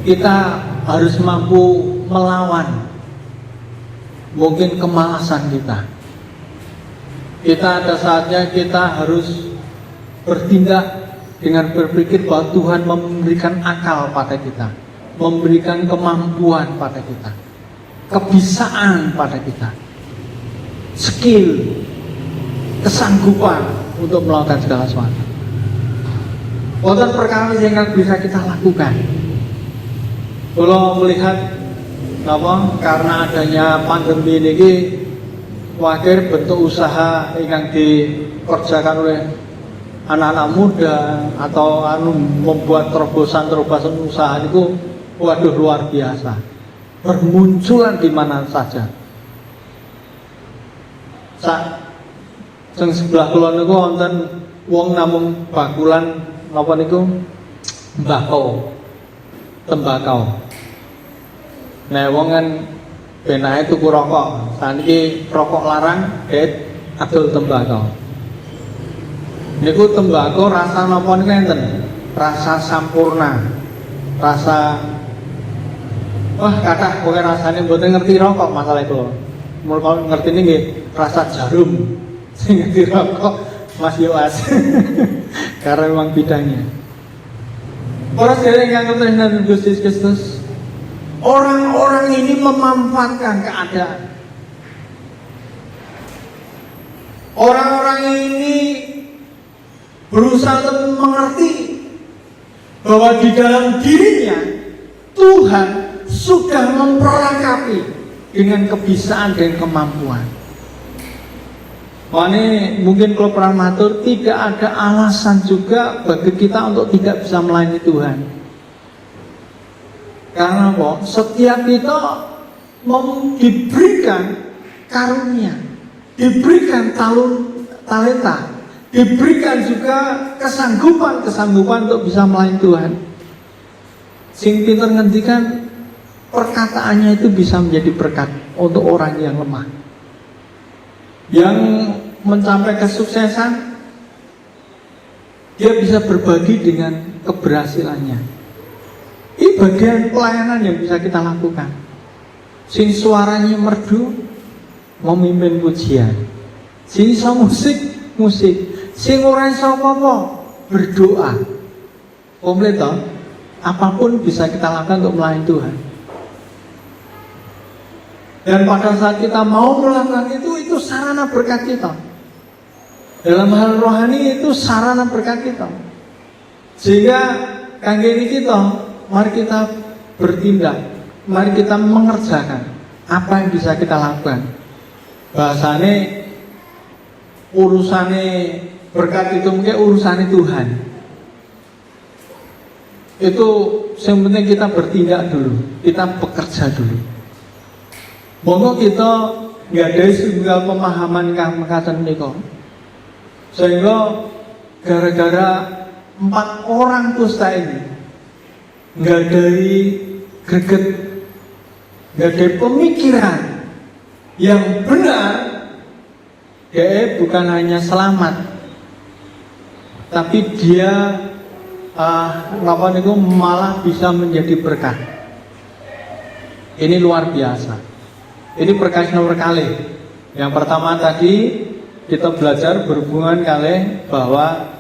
kita harus mampu melawan mungkin kemalasan kita. Kita ada saatnya kita harus bertindak dengan berpikir bahwa Tuhan memberikan akal pada kita, memberikan kemampuan pada kita, kebisaan pada kita, skill, kesanggupan untuk melakukan segala sesuatu. Wonten perkara yang bisa kita lakukan. Kalau melihat karena adanya pandemi ini, wakil bentuk usaha yang dikerjakan oleh anak-anak muda atau membuat terobosan-terobosan usaha itu, waduh luar biasa, bermunculan di mana saja. Yang sebelah kulon niku wonten wong namung bakulan napa niku tembakau. Nah wong kan benahe tuku rokok, saniki rokok larang, adol tembakau. Niku tembakau rasa napa niku enten? Rasa sampurna. Rasa kathah pokoke rasane mboten ngerti rokok masalah kula. Mul ngerti nggih rasa jarum. Sing ngerti rokok Mas Yoas. Karena memang bidangnya. Para sedherek yang ketuhanan Gusti Kristus, orang-orang ini memanfaatkan keadaan. Orang-orang ini berusaha untuk mengerti bahwa di dalam dirinya Tuhan sudah memperlengkapi dengan kebisaan dan kemampuan. Ini mungkin kalau pernah matur, tidak ada alasan juga bagi kita untuk tidak bisa melayani Tuhan. Karena apa? Setiap kita diberikan karunia, diberikan talenta, diberikan juga kesanggupan untuk bisa melayani Tuhan. Sing pinter ngendikan perkataannya itu bisa menjadi berkat untuk orang yang lemah, yang mencapai kesuksesan. Dia bisa berbagi dengan keberhasilannya. Ini bagian pelayanan yang bisa kita lakukan. Sing suaranya merdu memimpin pujian, sing iso musik, sing ora iso apa-apa berdoa. Komplit toh? Apapun bisa kita lakukan untuk melayani Tuhan. Dan pada saat kita mau melakukan itu sarana berkat kita. Dalam hal rohani itu sarana berkat kita. Sehingga kangge kita, mari kita bertindak, mari kita mengerjakan apa yang bisa kita lakukan. Bahasane urusane berkat itu mungkin urusane Tuhan. Itu yang penting kita bertindak dulu, kita bekerja dulu. Monggo kita nggak ada sebuah pemahaman kang mekaten menika. Sehingga gara-gara 4 orang kusta ini nggak dari greget, nggak dari pemikiran yang benar, dia bukan hanya selamat, tapi dia malah bisa menjadi berkat. Ini luar biasa. Ini berkat nomor kali. Yang pertama tadi kita belajar berhubungan kali bahwa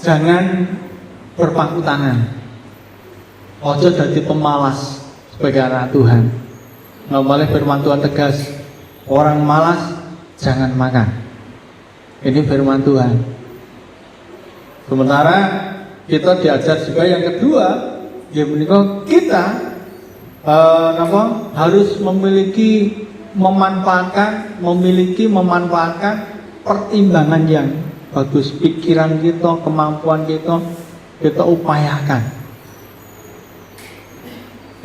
jangan berpangku tangan. Ojo dadi pemalas sebagai anak Tuhan. Normalnya firman Tuhan tegas, orang malas jangan makan. Ini firman Tuhan. Sementara kita diajar juga yang kedua, ya menikah kita harus memiliki memanfaatkan pertimbangan yang bagus. Pikiran kita, kemampuan kita upayakan.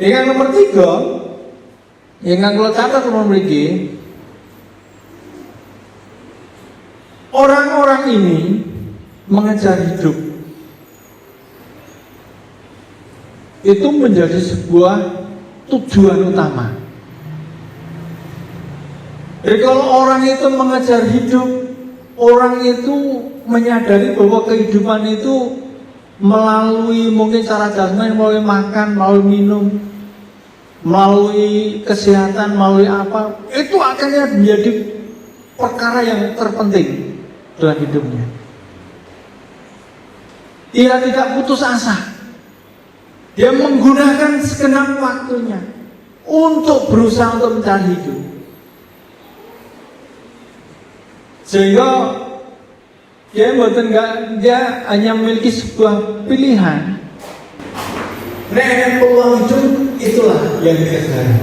Yang nomor 3, yang kalau catat memiliki orang-orang ini mengejar hidup itu menjadi sebuah tujuan utama. Jadi kalau orang itu mengejar hidup, orang itu menyadari bahwa kehidupan itu melalui mungkin cara jasmani, melalui makan, melalui minum, melalui kesehatan, melalui apa, itu akhirnya menjadi perkara yang terpenting dalam hidupnya. Dia tidak putus asa. Dia menggunakan segenap waktunya untuk berusaha untuk mencari hidup. Sehingga dia hanya memiliki sebuah pilihan. Nek peluang hidup itulah yang dikejar.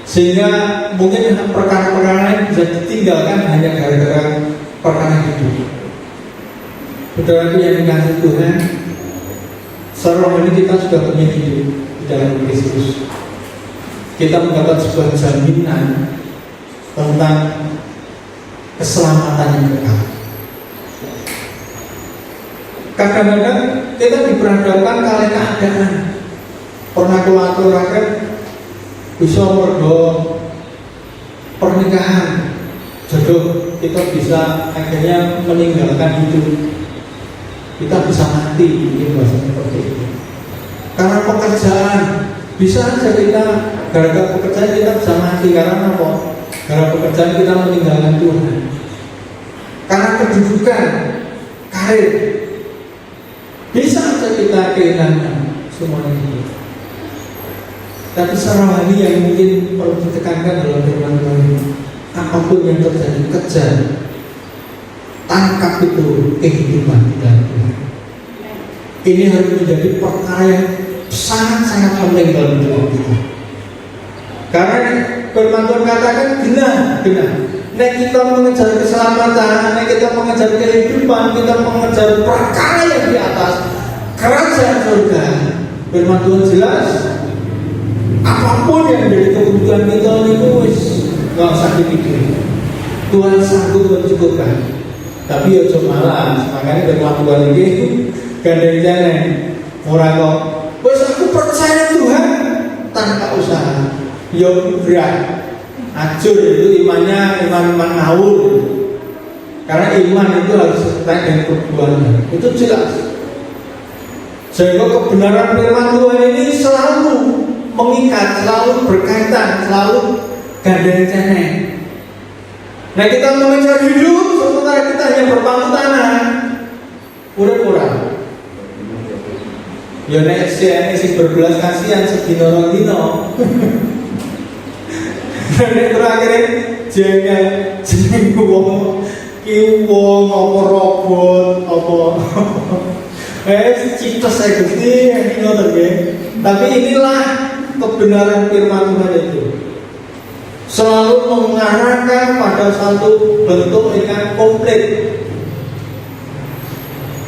Sehingga mungkin perkara-perkara lain bisa ditinggalkan hanya gara-gara perkara hidup. Saudara yang dikasih Tuhan, secara ini kita sudah punya hidup di dalam Kristus. Kita mendapat sebuah jaminan tentang keselamatan yang kekal. Kadang-kadang kita diperhadapkan kali keadaan. Pernah keluar bisa mergo pernikahan, jodoh, kita bisa akhirnya meninggalkan hidup. Kita bisa mati, ini bahasanya seperti itu. Karena pekerjaan, bisa saja kita gara-gara pekerjaan kita bisa mati. Karena apa? Karena pekerjaan kita meninggalkan Tuhan. Karena kedudukan, karir, bisa saja kita kehilangan semuanya itu. Tapi secara rohani yang mungkin perlu ditekankan dalam firman Tuhan, apapun yang terjadi, kejar, tangkap itu kehidupan di dalam Tuhan. Ini harus menjadi perkara yang sangat-sangat penting dalam hidup kita. Karena firman Tuhan katakan genah, nek kita mengejar keselamatan, nek kita mengejar kehidupan, kita mengejar perkara yang di atas kerajaan surga, firman Tuhan jelas, apapun yang menjadi kebutuhan kita itu wis nggak usah dipikir, Tuhan sanggup mencukupkan. Tapi ya cuma malas, makanya firman Tuhan ini gandeng-gandeng ora kok wis aku percaya Tuhan tanpa usaha. Yo berat. Ajur itu iman ngawur. Karena iman itu harus terkait dengan perbuatan. Itu jelas. Sehingga kebenaran firman Tuhan ini selalu mengikat, selalu berkaitan, selalu gandeng-gandeng. Nah, kita mengejar hidup sementara kita hanya berpangku tangan, kurang. Ya nek si berbelas kasihan sedino-dino. Dan terakhir jeneng wong apa robot apa citos saya Gusti ngoten nggih. Tapi inilah kebenaran firman Tuhan itu. Selalu mengarahkan pada satu bentuk yang komplit.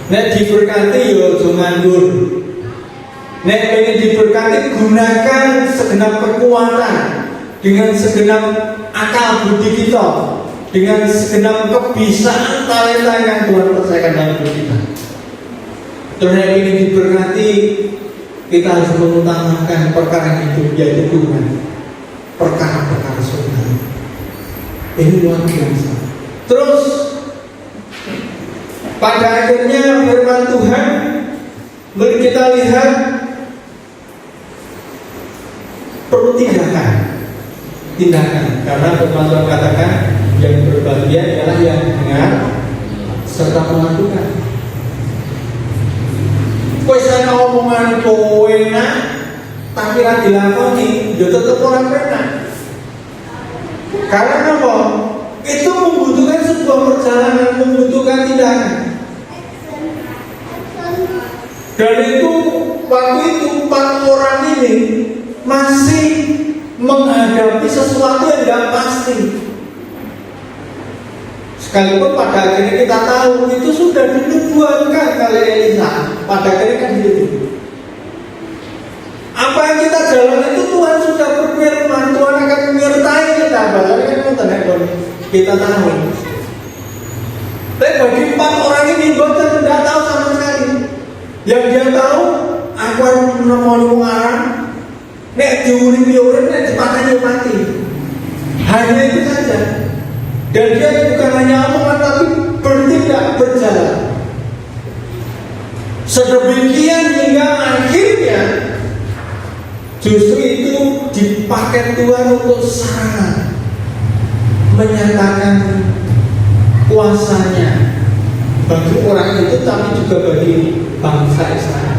Nek diberkati yo aja nganggur. Nek pengen diberkati gunakan segenap kekuatan, dengan segenap akal budi kita, dengan segenap kebisaan talenta yang Tuhan percayakan dalam hidup kita. Terus yang ini diberkati, kita harus mengutamakan perkara hidup, yaitu Tuhan, perkara-perkara surga. Ini luar biasa. Terus pada akhirnya firman Tuhan beri kita lihat perlu tindakan, karena firman Tuhan katakan yang berbahagia adalah yang dengar serta melakukan. Kowe saya omongan kowe enak tapi ra dilakoni, ya tetep ora enak. Karena apa? Itu membutuhkan sebuah perjalanan, membutuhkan tindakan. Dan itu waktu itu 4 orang ini masih menghadapi sesuatu yang tidak pasti. Sekalipun pada akhirnya kita tahu itu sudah dinubuatkan oleh Elisa. Pada akhirnya kan gitu. Apa yang kita jalan itu Tuhan sudah berfirman, Tuhan akan menyertai kita. Bahkan kan kita tahu. Tapi bagi 4 orang ini bahkan tidak tahu sama sekali. Yang dia tahu, aku harus menemani orang. Nek diurip-urip, nek dipateni mati. Hanya itu saja. Dan dia bukan hanya omongan tapi bertindak, berjalan. Sedemikian hingga akhirnya justru itu dipakai Tuhan untuk sarana menyatakan kuasanya bagi orang itu, tapi juga bagi bangsa Israel.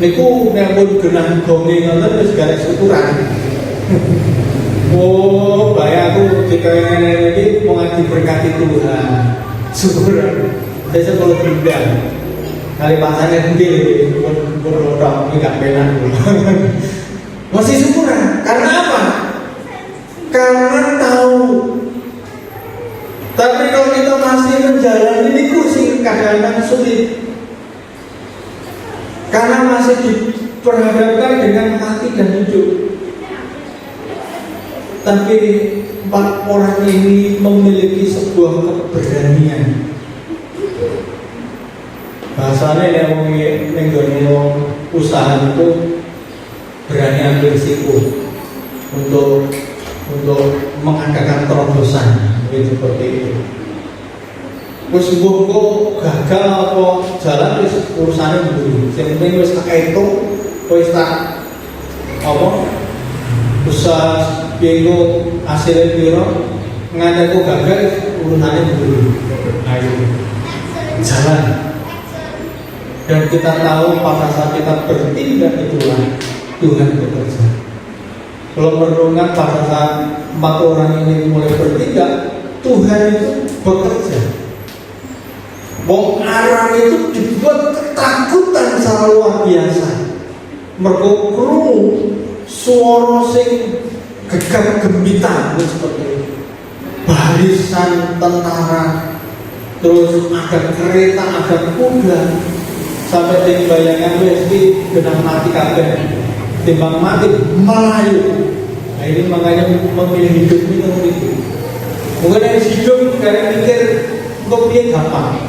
Niku nek pun genah gonge ngoten wis garek syukuran. Oh, bayaku dikene iki mau diberkati Tuhan. Syukuran. Saya kalau bunda kali pasane nggih pun rodok enggak penak. Masih syukuran. Karena apa? Karena tahu. Tapi kalau kita masih menjalani niku sing kadang-kadang sulit. Karena masih diperhadapkan dengan mati dan hidup. Tapi 4 orang ini memiliki sebuah keberanian. Bahasanya yang mengganggu usaha itu berani ambil risiko untuk mengadakan terobosan seperti itu. Wis kok gagal apa jalan wis urusane dulu. Sing penting wis tak etung, wis tak apa usaha piye hasilnya piro, ngene kok gagal urusane dulu. Ayo jalan. Dan kita tahu pada saat kita bertindak itulah Tuhan bekerja. Kalau merenungkan pada saat 4 orang ini mulai bertindak, Tuhan itu bekerja. Wong Aram itu dibuat ketakutan secara luar biasa. Mergo krungu swara sing gegap gempita seperti itu. Barisan tentara, terus ada kereta, ada kuda, sampai di bayangan westi genang mati kabeh, timbang mati melayu. Nah ini makanya memilih hidup ini kan begitu. Mungkin yang hidup karena mikir untuk dia gampang,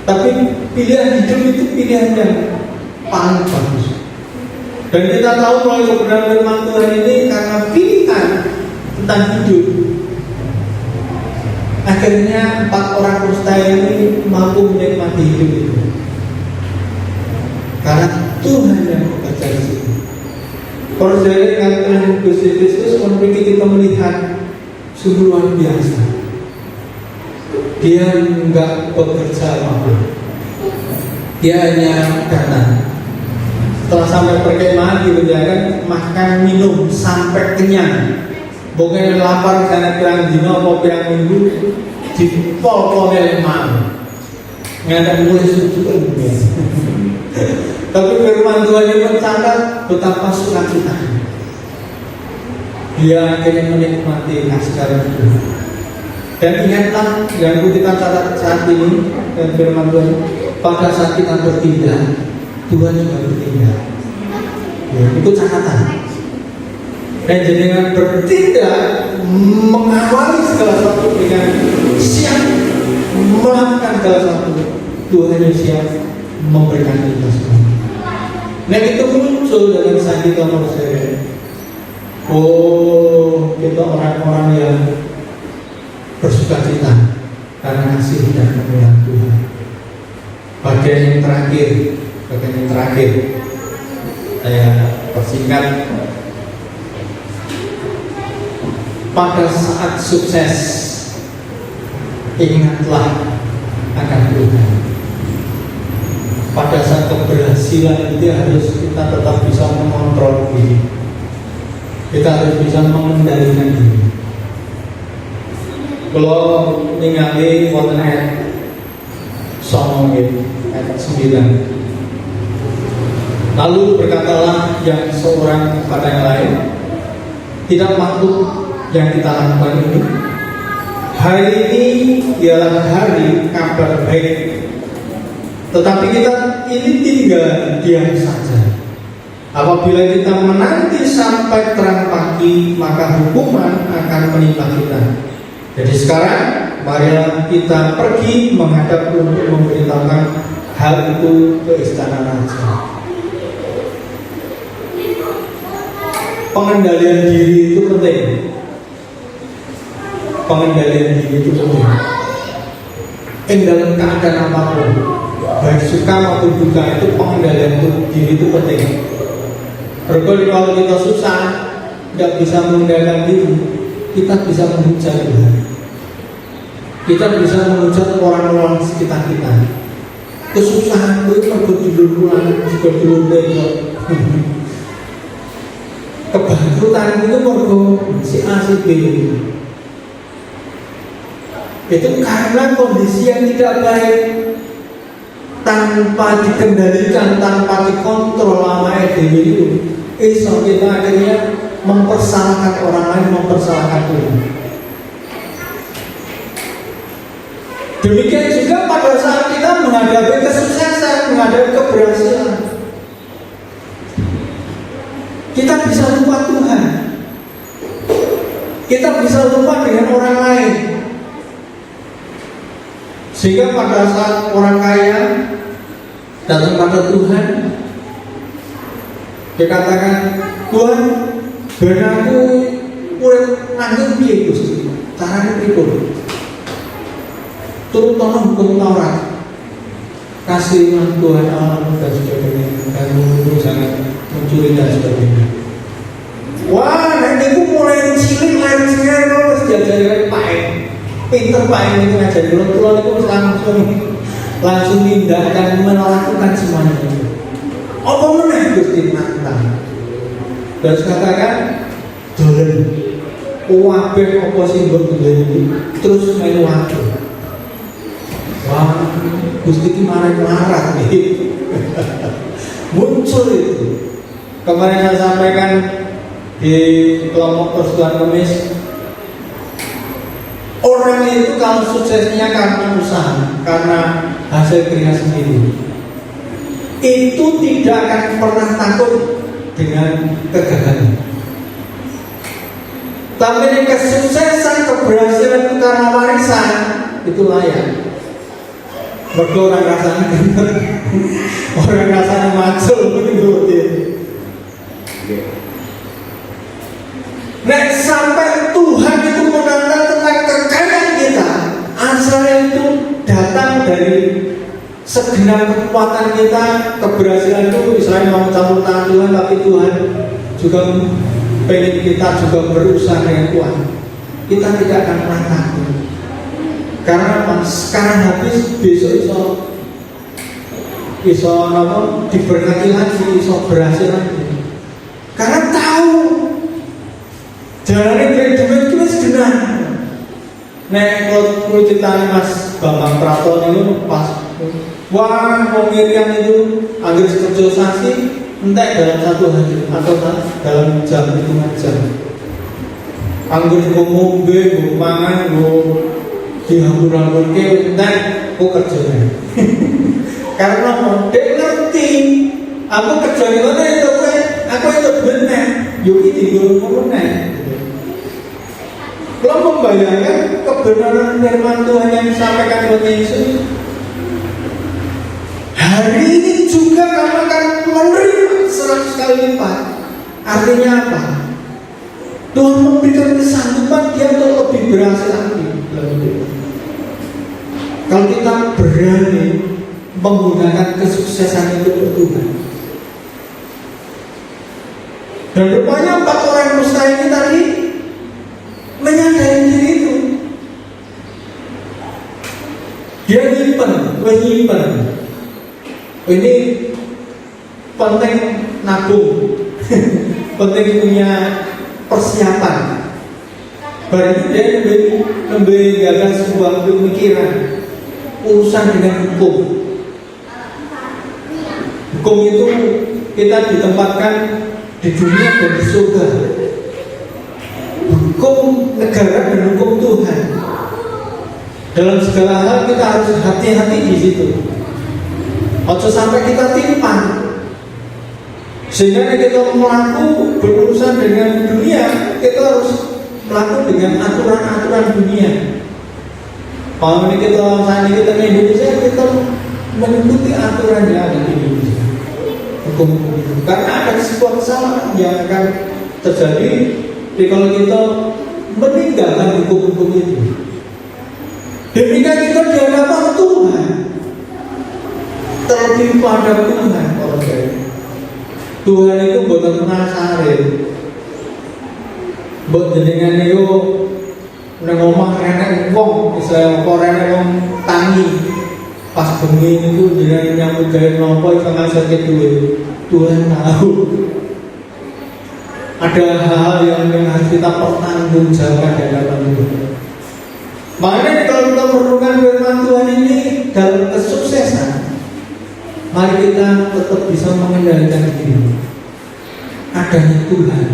tapi pilihan hidup itu pilihan yang paling bagus. Dan kita tahu melalui kebenaran firman Tuhan ini karena pilihan tentang hidup, akhirnya 4 orang kusta ini mampu menikmati hidup itu. Karena Tuhan yang bekerja di sini. Kalau dari kata Gusti Kristus membuat kita melihat sungguh luar biasa. Dia enggak bekerja apa-apa. Dia hanya datang. Setelah sampai perkemahan dikerjakan makan minum sampai kenyang. Bukan lapar karena pirang dino apa pirang minggu dipol oleh mau. Nggak mulai sujud. Tapi firman Tuhan yang mencatat betapa sukacita. Dia akhirnya menikmati naskah itu. Dan ingatlah yang kita catat saat ini dan firman Tuhan, pada saat kita bertindak, Tuhan juga bertindak. Ya, itu catatan. Dan dengan bertindak mengawali segala sesuatu dengan siap melakukan segala sesuatu, Tuhan yang siap memberikan kita semua. Nah itu muncul dalam sakit manusia. Oh, kita orang-orang yang bersukacita karena kasih dan kemuliaan Tuhan. Bagian yang terakhir, saya persingkat. Pada saat sukses, ingatlah akan Tuhan. Pada saat keberhasilan itu harus kita tetap bisa mengontrol diri. Kita harus bisa mengendalikan diri. Kalau ningali wonten ayat 9 ayat 9. Lalu berkatalah yang seorang kepada yang lain, tidak makhluk yang kita lakukan ini. Hari ini ialah hari kabar baik. Tetapi kita ini tinggal diam saja. Apabila kita menanti sampai terang pagi, maka hukuman akan menimpa kita. Jadi sekarang marilah kita pergi menghadap untuk memberitakan hal itu ke istana raja. Pengendalian diri itu penting. Pengendalian diri itu penting. Dalam keadaan apapun, baik suka maupun duka, itu pengendalian diri itu penting. Berarti kalau kita susah, tidak bisa mengendalikan diri, kita bisa menghujat Tuhan. Kita bisa menghujat orang-orang sekitar kita. Kesusahan itu berdulu-duluan, berdulu-dulu. Kebangkrutan itu si A si B. Itu karena kondisi yang tidak baik, tanpa dikendalikan, tanpa dikontrol sama diri itu, kita akhirnya mempersalahkan orang lain, mempersalahkan Tuhan. Demikian juga pada saat kita menghadapi kesuksesan, menghadapi keberhasilan, kita bisa lupa Tuhan. Kita bisa lupa dengan orang lain. Sehingga pada saat orang kaya datang pada Tuhan, dia katakan, Tuhan, ben aku urip nanggung piye Gusti? Carane pripun? Turut hukum Taurat, kasih Tuhan Allah dan sebagainya, dan jangan mencuri dan sebagainya. Wah, nanti aku mulai cilik lari-lari terus diajari pakai. Pinter Pak ini ngajari tulang itu langsung tindak dan melakukan semuanya itu. Apa meneh Gusti nantang? Dan katakan dolen. Kabeh apa sing mbok dolen iki terus melu waktu. Wah, Gusti iki marah-marah nih. Muncul itu. Kemarin saya sampaikan di kelompok persekutuan Kemis, orang itu kalau suksesnya karena usaha, karena hasil keringat sendiri, itu tidak akan pernah takut dengan kegagalan. Tapi kesuksesan, keberhasilan itu karena warisan, itu layak. Mereka orang rasanya orang rasanya macul begitu dia. Nek sampai Tuhan itu menantang tentang kekayaan kita, asalnya itu datang dari segenap kekuatan kita, keberhasilan itu misalnya mau campur tangan Tuhan, tapi Tuhan juga pengen kita juga berusaha dengan kuat. Kita tidak akan pernah takut. Karena apa? Sekarang habis, besok iso apa? Diberkati lagi, iso berhasil lagi. Karena tahu jalannya dari duit itu sebenarnya. Nek kalau ceritanya Mas Bambang Praton itu pas wah pemirian itu anggur kerja saksi entek dalam 1 hari atau dalam jam hitungan jam. Anggur gue ngombe, gue mangan, gue dihambur-hambur ke entek gue kerjanya. Karena dia ngerti aku kerja di mana itu aku itu benar. Yuki tinggal ngomongnya. Kalau membayangkan kebenaran firman Tuhan yang disampaikan oleh Yesus, hari ini juga kamu akan menerima 100 kali lipat. Artinya apa? Tuhan memberikan kesanggupan dia untuk lebih berhasil lagi. Kalau kita berani menggunakan kesuksesan itu untuk Tuhan. Dan rupanya 4 orang kusta ini tadi menyadari diri itu. Dia menyimpan. Ini penting nabung, penting punya persiapan. Baru dia membedakan sebuah pemikiran urusan dengan hukum. Hukum itu kita ditempatkan di dunia dan di surga. Hukum negara dan hukum Tuhan. Dalam segala hal kita harus hati-hati di situ. Ojo sampai kita timpang. Sehingga kita melakukan berurusan dengan dunia, kita harus melakukan dengan aturan-aturan dunia. Kalau ini kita saat ini kita di Indonesia, kita mengikuti aturan yang ada di Indonesia. Hukum-hukum itu. Karena ada sebuah kesalahan yang akan terjadi kalau kita meninggalkan hukum-hukum itu. Demikian kita di hadapan Tuhan, terlebih pada Tuhan. Tuhan itu bukan penasaran. Buat jenengan itu ngomong renek wong, misalnya kok renek wong tangi. Pas bengi itu jenengan nyambut gawe nopo iso ngasilke duit. Tuhan tahu. Ada hal-hal yang harus kita pertanggungjawabkan di hadapan Tuhan. Makanya kalau kita merenungkan firman Tuhan ini dalam kesuksesan, mari kita tetap bisa mengendalikan diri. Adanya Tuhan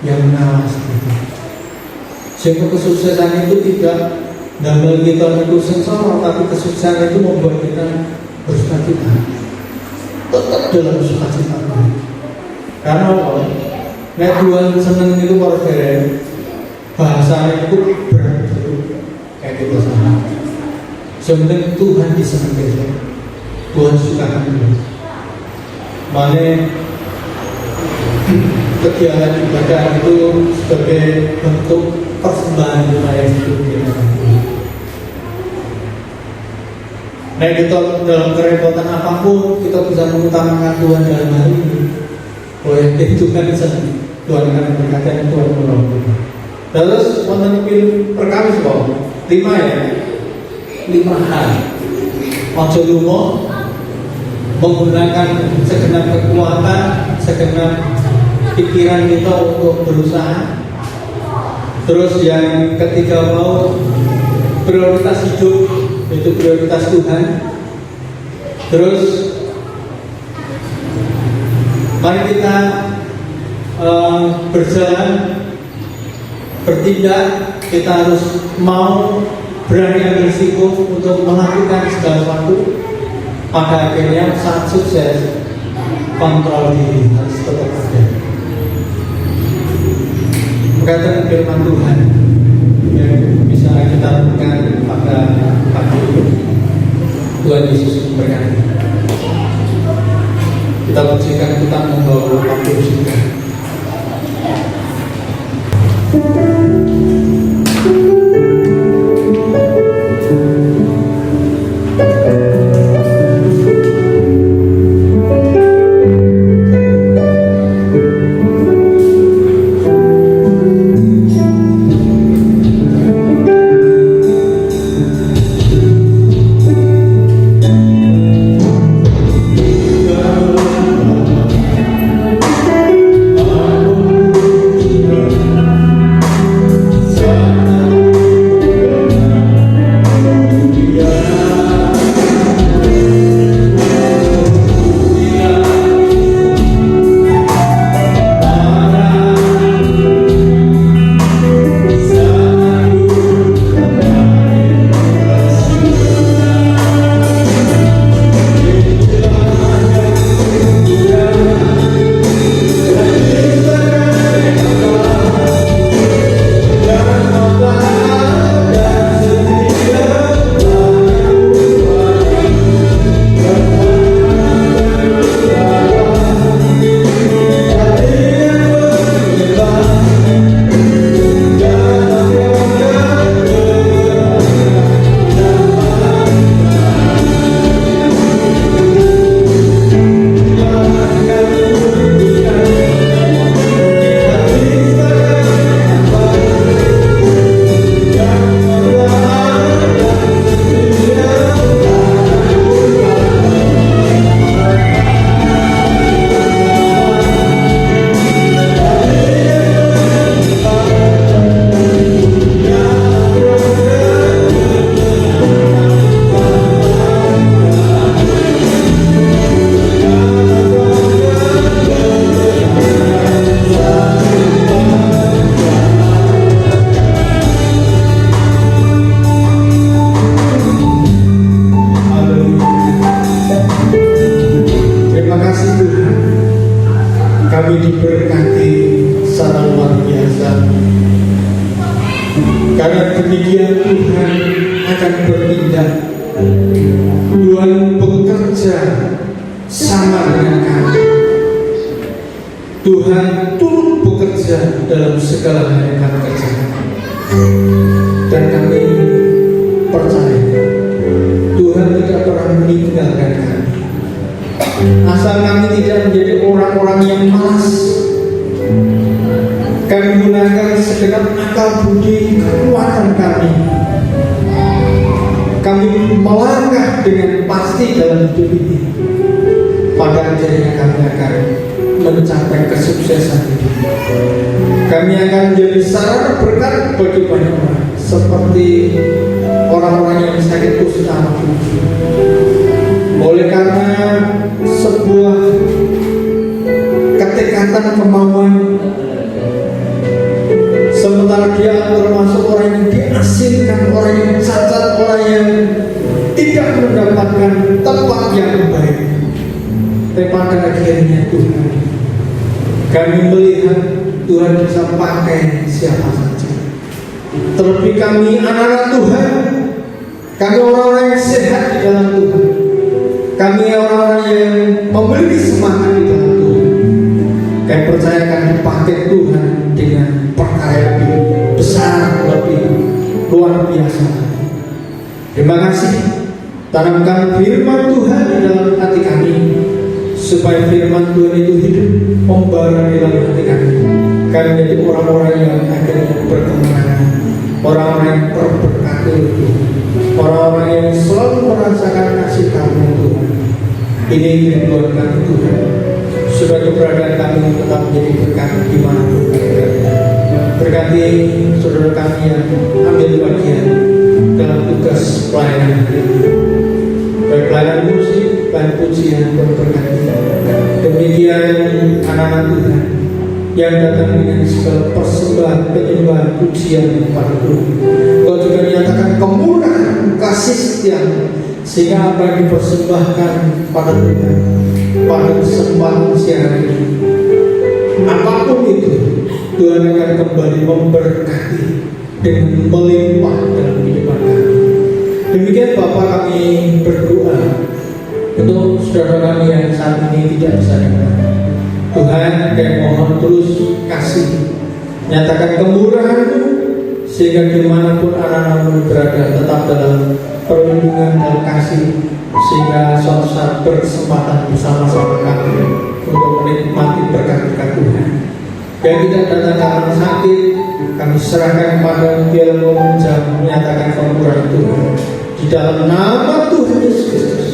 yang mengawasi kita. Sehingga kesuksesan itu tidak damai kita itu sengsara, tapi kesuksesan itu membuat kita bersukacita. Tetap dalam sukacita. Karena apa? Nek Tuhan seneng itu kalau bahasa itu berat itu kayak gitu sama. Sebenarnya Tuhan diseneng kita. Tuhan suka kami. Makanya kegiatan ibadah itu sebagai bentuk persembahan yang hidup kita. Nah kita dalam kerepotan apapun kita bisa mengutamakan Tuhan dalam hari ini. Oleh itu kan Tuhan akan berkata Tuhan menolong. Terus wonten perkawis kok 5 ya. 5 hal. Ojo lunga menggunakan segenap kekuatan, segenap pikiran kita untuk berusaha. Terus yang ketiga mau prioritas hidup itu prioritas Tuhan. Terus mari kita berjalan, bertindak, kita harus mau berani ambil risiko untuk melakukan segala sesuatu. Pada akhirnya saat sukses, kontrol diri harus tetap ada. Berkaitan firman Tuhan yang bisa kita lakukan pada pagi ini, Tuhan Yesus memberkati. Kita pujikan, kita membawa waktu juga. Karena demikian Tuhan akan bertindak. Tuhan bekerja sama dengan kami. Tuhan turut bekerja dalam segala hal yang kami kerjakan. Dan kami percaya Tuhan tidak pernah meninggalkan kami. Asal kami tidak menjadi orang-orang yang malas, kami menggunakan segenap akal budi kekuatan kami. Kami melangkah dengan pasti dalam hidup ini. Pada akhirnya kami akan mencapai kesuksesan hidup. Kami akan menjadi sarana berkat bagi banyak orang, seperti orang-orang yang sakit kusta. Oleh karena sebuah ketekatan kemauan, sementara dia termasuk orang yang diasingkan, orang yang cacat, orang yang tidak mendapatkan tempat yang baik. Tapi pada akhirnya Tuhan, kami melihat Tuhan bisa pakai siapa saja. Terlebih kami anak-anak Tuhan, kami orang-orang yang sehat di dalam Tuhan, kami orang-orang yang memiliki semangat di dalam Tuhan. Kami percaya akan dipakai Tuhan dengan perkara yang lebih besar, lebih luar biasa. Terima kasih. Tanamkan firman Tuhan di dalam hati kami, supaya firman Tuhan itu hidup membara di dalam hati kami. Kami menjadi orang-orang yang akhirnya berkemenangan, orang-orang yang terberkati Tuhan, orang-orang yang selalu merasakan kasih karunia Tuhan. Ini rinduan kami Tuhan, supaya keberadaan kami tetap menjadi berkat dimanapun kami berada. Berkati saudara kami yang ambil bagian dalam tugas pelayanan hari ini, baik pelayanan musik, pelayanan pujian, dan berkati. Demikian anak-anak Tuhan, yang datang dengan segala persembahan penyembahan pujian kepada Tuhan. Engkau juga menyatakan kemurahan kasih setiamu, sehingga apa yang dipersembahkan pada Tuhan pada kesempatan siang ini, apapun itu, Tuhan akan kembali memberkati dengan melimpah dalam kehidupan kami. Demikian Bapak, kami berdoa untuk saudara kami yang saat ini tidak bisa datang. Tuhan, kami mohon terus kasih, nyatakan kemurahan-Mu, sehingga dimanapun anak-anak-Mu berada tetap dalam perlindungan dan kasih, sehingga suatu saat berkesempatan bersama-sama kami untuk menikmati berkat-berkat Tuhan. Yang tidak datang karena sakit, kami serahkan kepada Dia menyatakan kemurahan Tuhan di dalam nama Tuhan Yesus Kristus.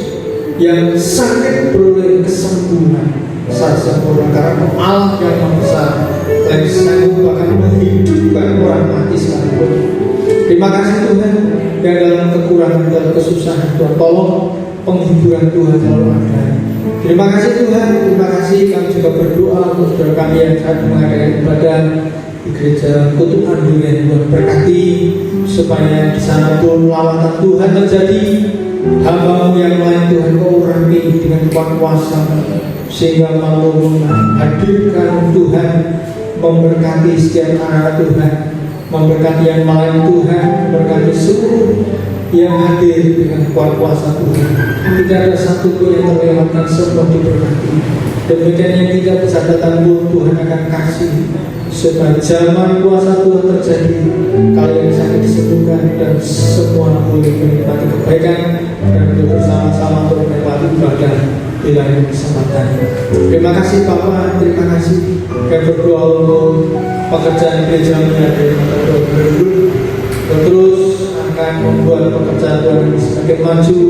Yang sakit beroleh kesembuhan saat sempurna, karena Allah yang Maha Besar yang sanggup bahkan menghidupkan orang mati sekalipun. Terima kasih Tuhan, yang dalam kekurangan dan kesusahan Tuhan tolong penghiburan Tuhan selalu ada. Terima kasih Tuhan, terima kasih. Kami juga berdoa untuk saudara kami yang saat mengadakan ibadah di gereja Kutub Anduren. Tuhan berkati supaya di sana pun lawatan Tuhan terjadi. Hamba-Mu yang lain Tuhan Kau urapi dengan kuasa, sehingga mau menghadirkan Tuhan, memberkati setiap anak Tuhan, memberkati yang lain Tuhan, memberkati seluruh yang hadir dengan kuasa Tuhan. Tidak ada satu pun yang terlewatkan, semua diberkati. Demikian yang tidak bisa datang pun Tuhan akan kasih, supaya zaman kuasa Tuhan terjadi, kalian sakit disembuhkan, dan semua boleh menikmati kebaikan dan bersama-sama untuk menikmati ibadah di lain kesempatan. Terima kasih Bapak, terima kasih. Kami berdoa untuk pekerjaan gereja yang ada di terus akan membuat pekerjaan Tuhan ini semakin maju,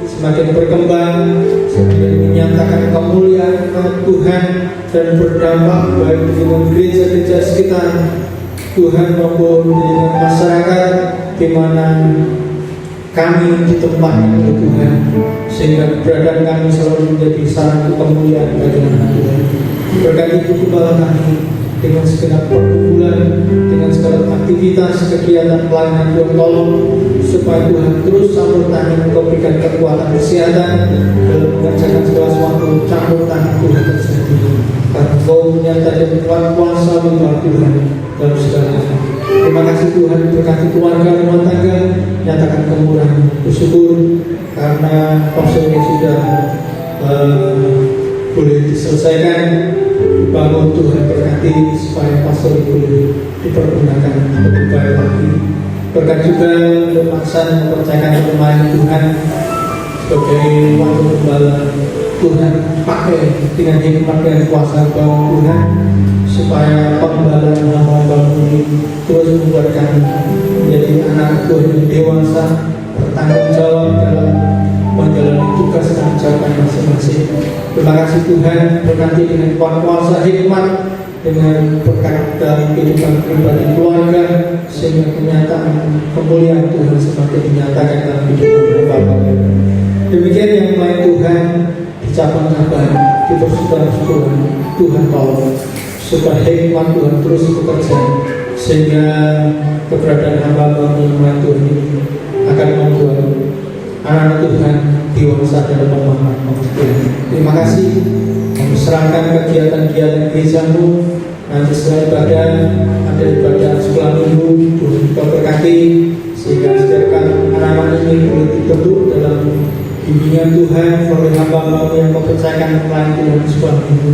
semakin berkembang, semakin menyatakan kemuliaan Tuhan dan berdampak baik dengan gereja-gereja sekitar Tuhan maupun dengan masyarakat di mana kami ditempatkan oleh Tuhan, sehingga keberadaan kami selalu menjadi sarana kemuliaan bagi nama Tuhan. Berkati Ibu Gembala kami dengan segenap perkumpulan, dengan segala aktivitas kegiatan pelayanan Tuhan, tolong supaya Tuhan terus campur tangan, Engkau berikan kekuatan kesehatan dalam mengerjakan segala sesuatu. Campur tangan Tuhan terjadi, karena Engkau menyatakan kuasa milik Tuhan dalam segala hal. Terima kasih Tuhan, berkati keluarga rumah tangga, nyatakan kemurahan. Bersyukur karena konselnya sudah boleh diselesaikan, bangun Tuhan berkati supaya pastor boleh dipergunakan lebih baik lagi. Berkat juga untuk Maksan mempercayakan pemain Tuhan sebagai wakil gembala. Tuhan pakai dengan hikmat dan kuasa Tuhan, supaya penggembalaan hamba-Hamba ini terus membuat kami menjadi anak Tuhan yang dewasa, bertanggung jawab dalam menjalani tugas dan jawaban masing-masing. Terima kasih Tuhan, berkati dengan kuasa hikmat, dengan berkat dalam kehidupan pribadi keluarga, sehingga kenyataan kemuliaan Tuhan semakin dinyatakan dalam kehidupan hamba-Hamba. Demikian yang lain Tuhan, dicapai kabar, dipersudah Tuhan tolong supaya hikmat Tuhan terus bekerja, sehingga keberadaan hamba-Hamba yang Tuhan ini akan membuat anak Tuhan dewasa dalam pemahaman Tuhan. Terima kasih. Kami serahkan kegiatan-kegiatan gereja-Mu. Nanti setelah ibadah, ada ibadah sekolah minggu, Tuhan juga berkati, sehingga setiap anak-anak ini boleh dibentuk dalam bimbingan Tuhan oleh hamba-Hamba yang mempercayakan pelayanan Tuhan sekolah minggu,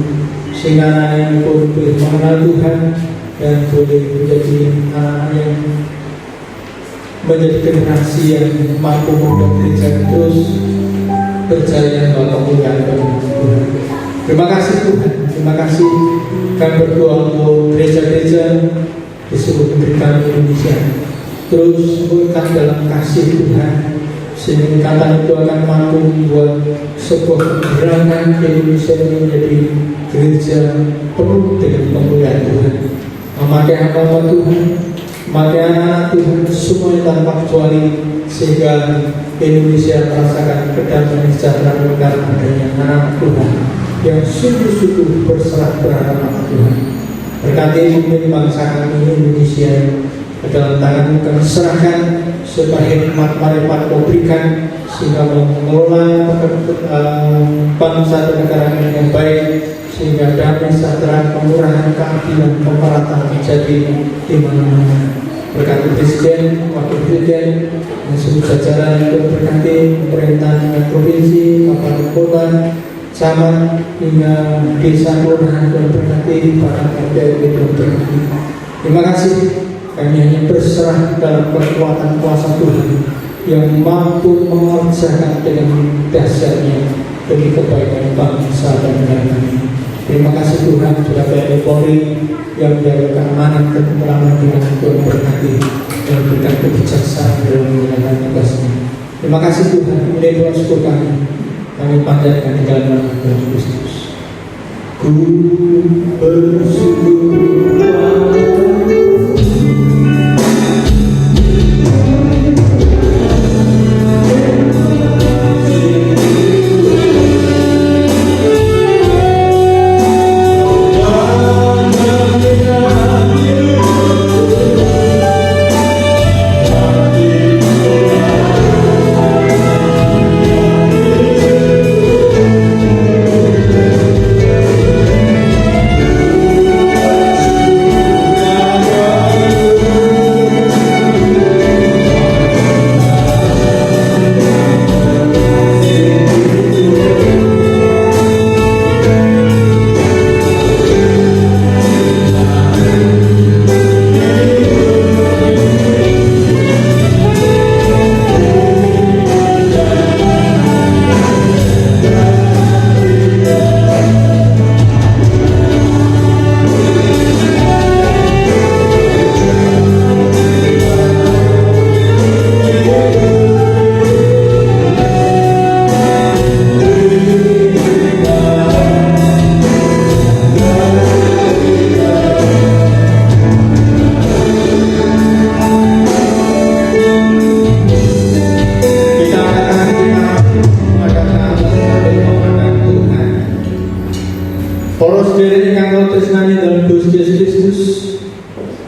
sehingga anak yang pun boleh mengenal Tuhan dan boleh menjadi anak yang menjadi generasi yang mampu membuat gereja terus berjaya dalam kemuliaan Tuhan. Terima kasih Tuhan, terima kasih. Kami berdoa untuk gereja-gereja di seluruh pemberitaan Indonesia terus bukan dalam kasih Tuhan, sehingga kata itu akan mampu membuat sebuah gerakan Indonesia menjadi gereja penuh dengan kemuliaan Tuhan. Memakai hamba Tuhan, memakai anak Tuhan, semuanya tanpa kecuali, sehingga Indonesia merasakan kedamaian sejahtera karena adanya anak Tuhan yang sungguh-sungguh berserah berharap pada Tuhan. Berkati pemimpin bangsa kami Indonesia, dalam tangan kami serahkan supaya hikmat marifat kau berikan sehingga mengelola bangsa dan negara ini yang baik, sehingga damai sejahtera, kemurahan, keadilan, kemeratan terjadi di mana-mana. Berkati Presiden, Wakil Presiden, dan seluruh jajaran yang berkati pemerintahan provinsi, kabupaten kota, camat hingga desa kelurahan dan berkati para RT dan berkati. Terima kasih. Kami hanya berserah dalam kekuatan kuasa Tuhan yang mampu mengerjakan dengan dahsyatnya demi kebaikan bangsa dan negara kami. Terima kasih Tuhan sudah TNI Polri yang menjaga keamanan dan keamanan dengan Tuhan berkati dan berikan kebijaksanaan dalam menjalankan tugasnya. Terima kasih Tuhan. Ini doa syukur kami panjatkan di dalam nama Tuhan Kristus. Ku bersyukur.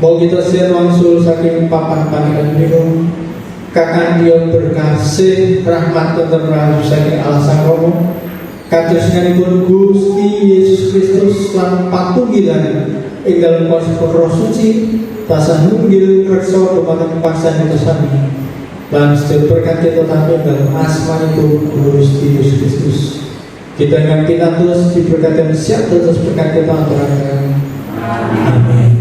Mau kita share langsung saking papan panikan minum kakak dia berkasih rahmat dan rahayu saking Allah Sang Rama kados-Ipun Gusti Yesus Kristus lan patunggilan ing dalem kuasa Roh Suci tasah nunggil kersa dumateng paksane sami lan sedaya berkat tetapi dalam asmanipun Gusti Yesus Kristus kita ingkang pitados diberkati siap terus berkat kita antara. Amin.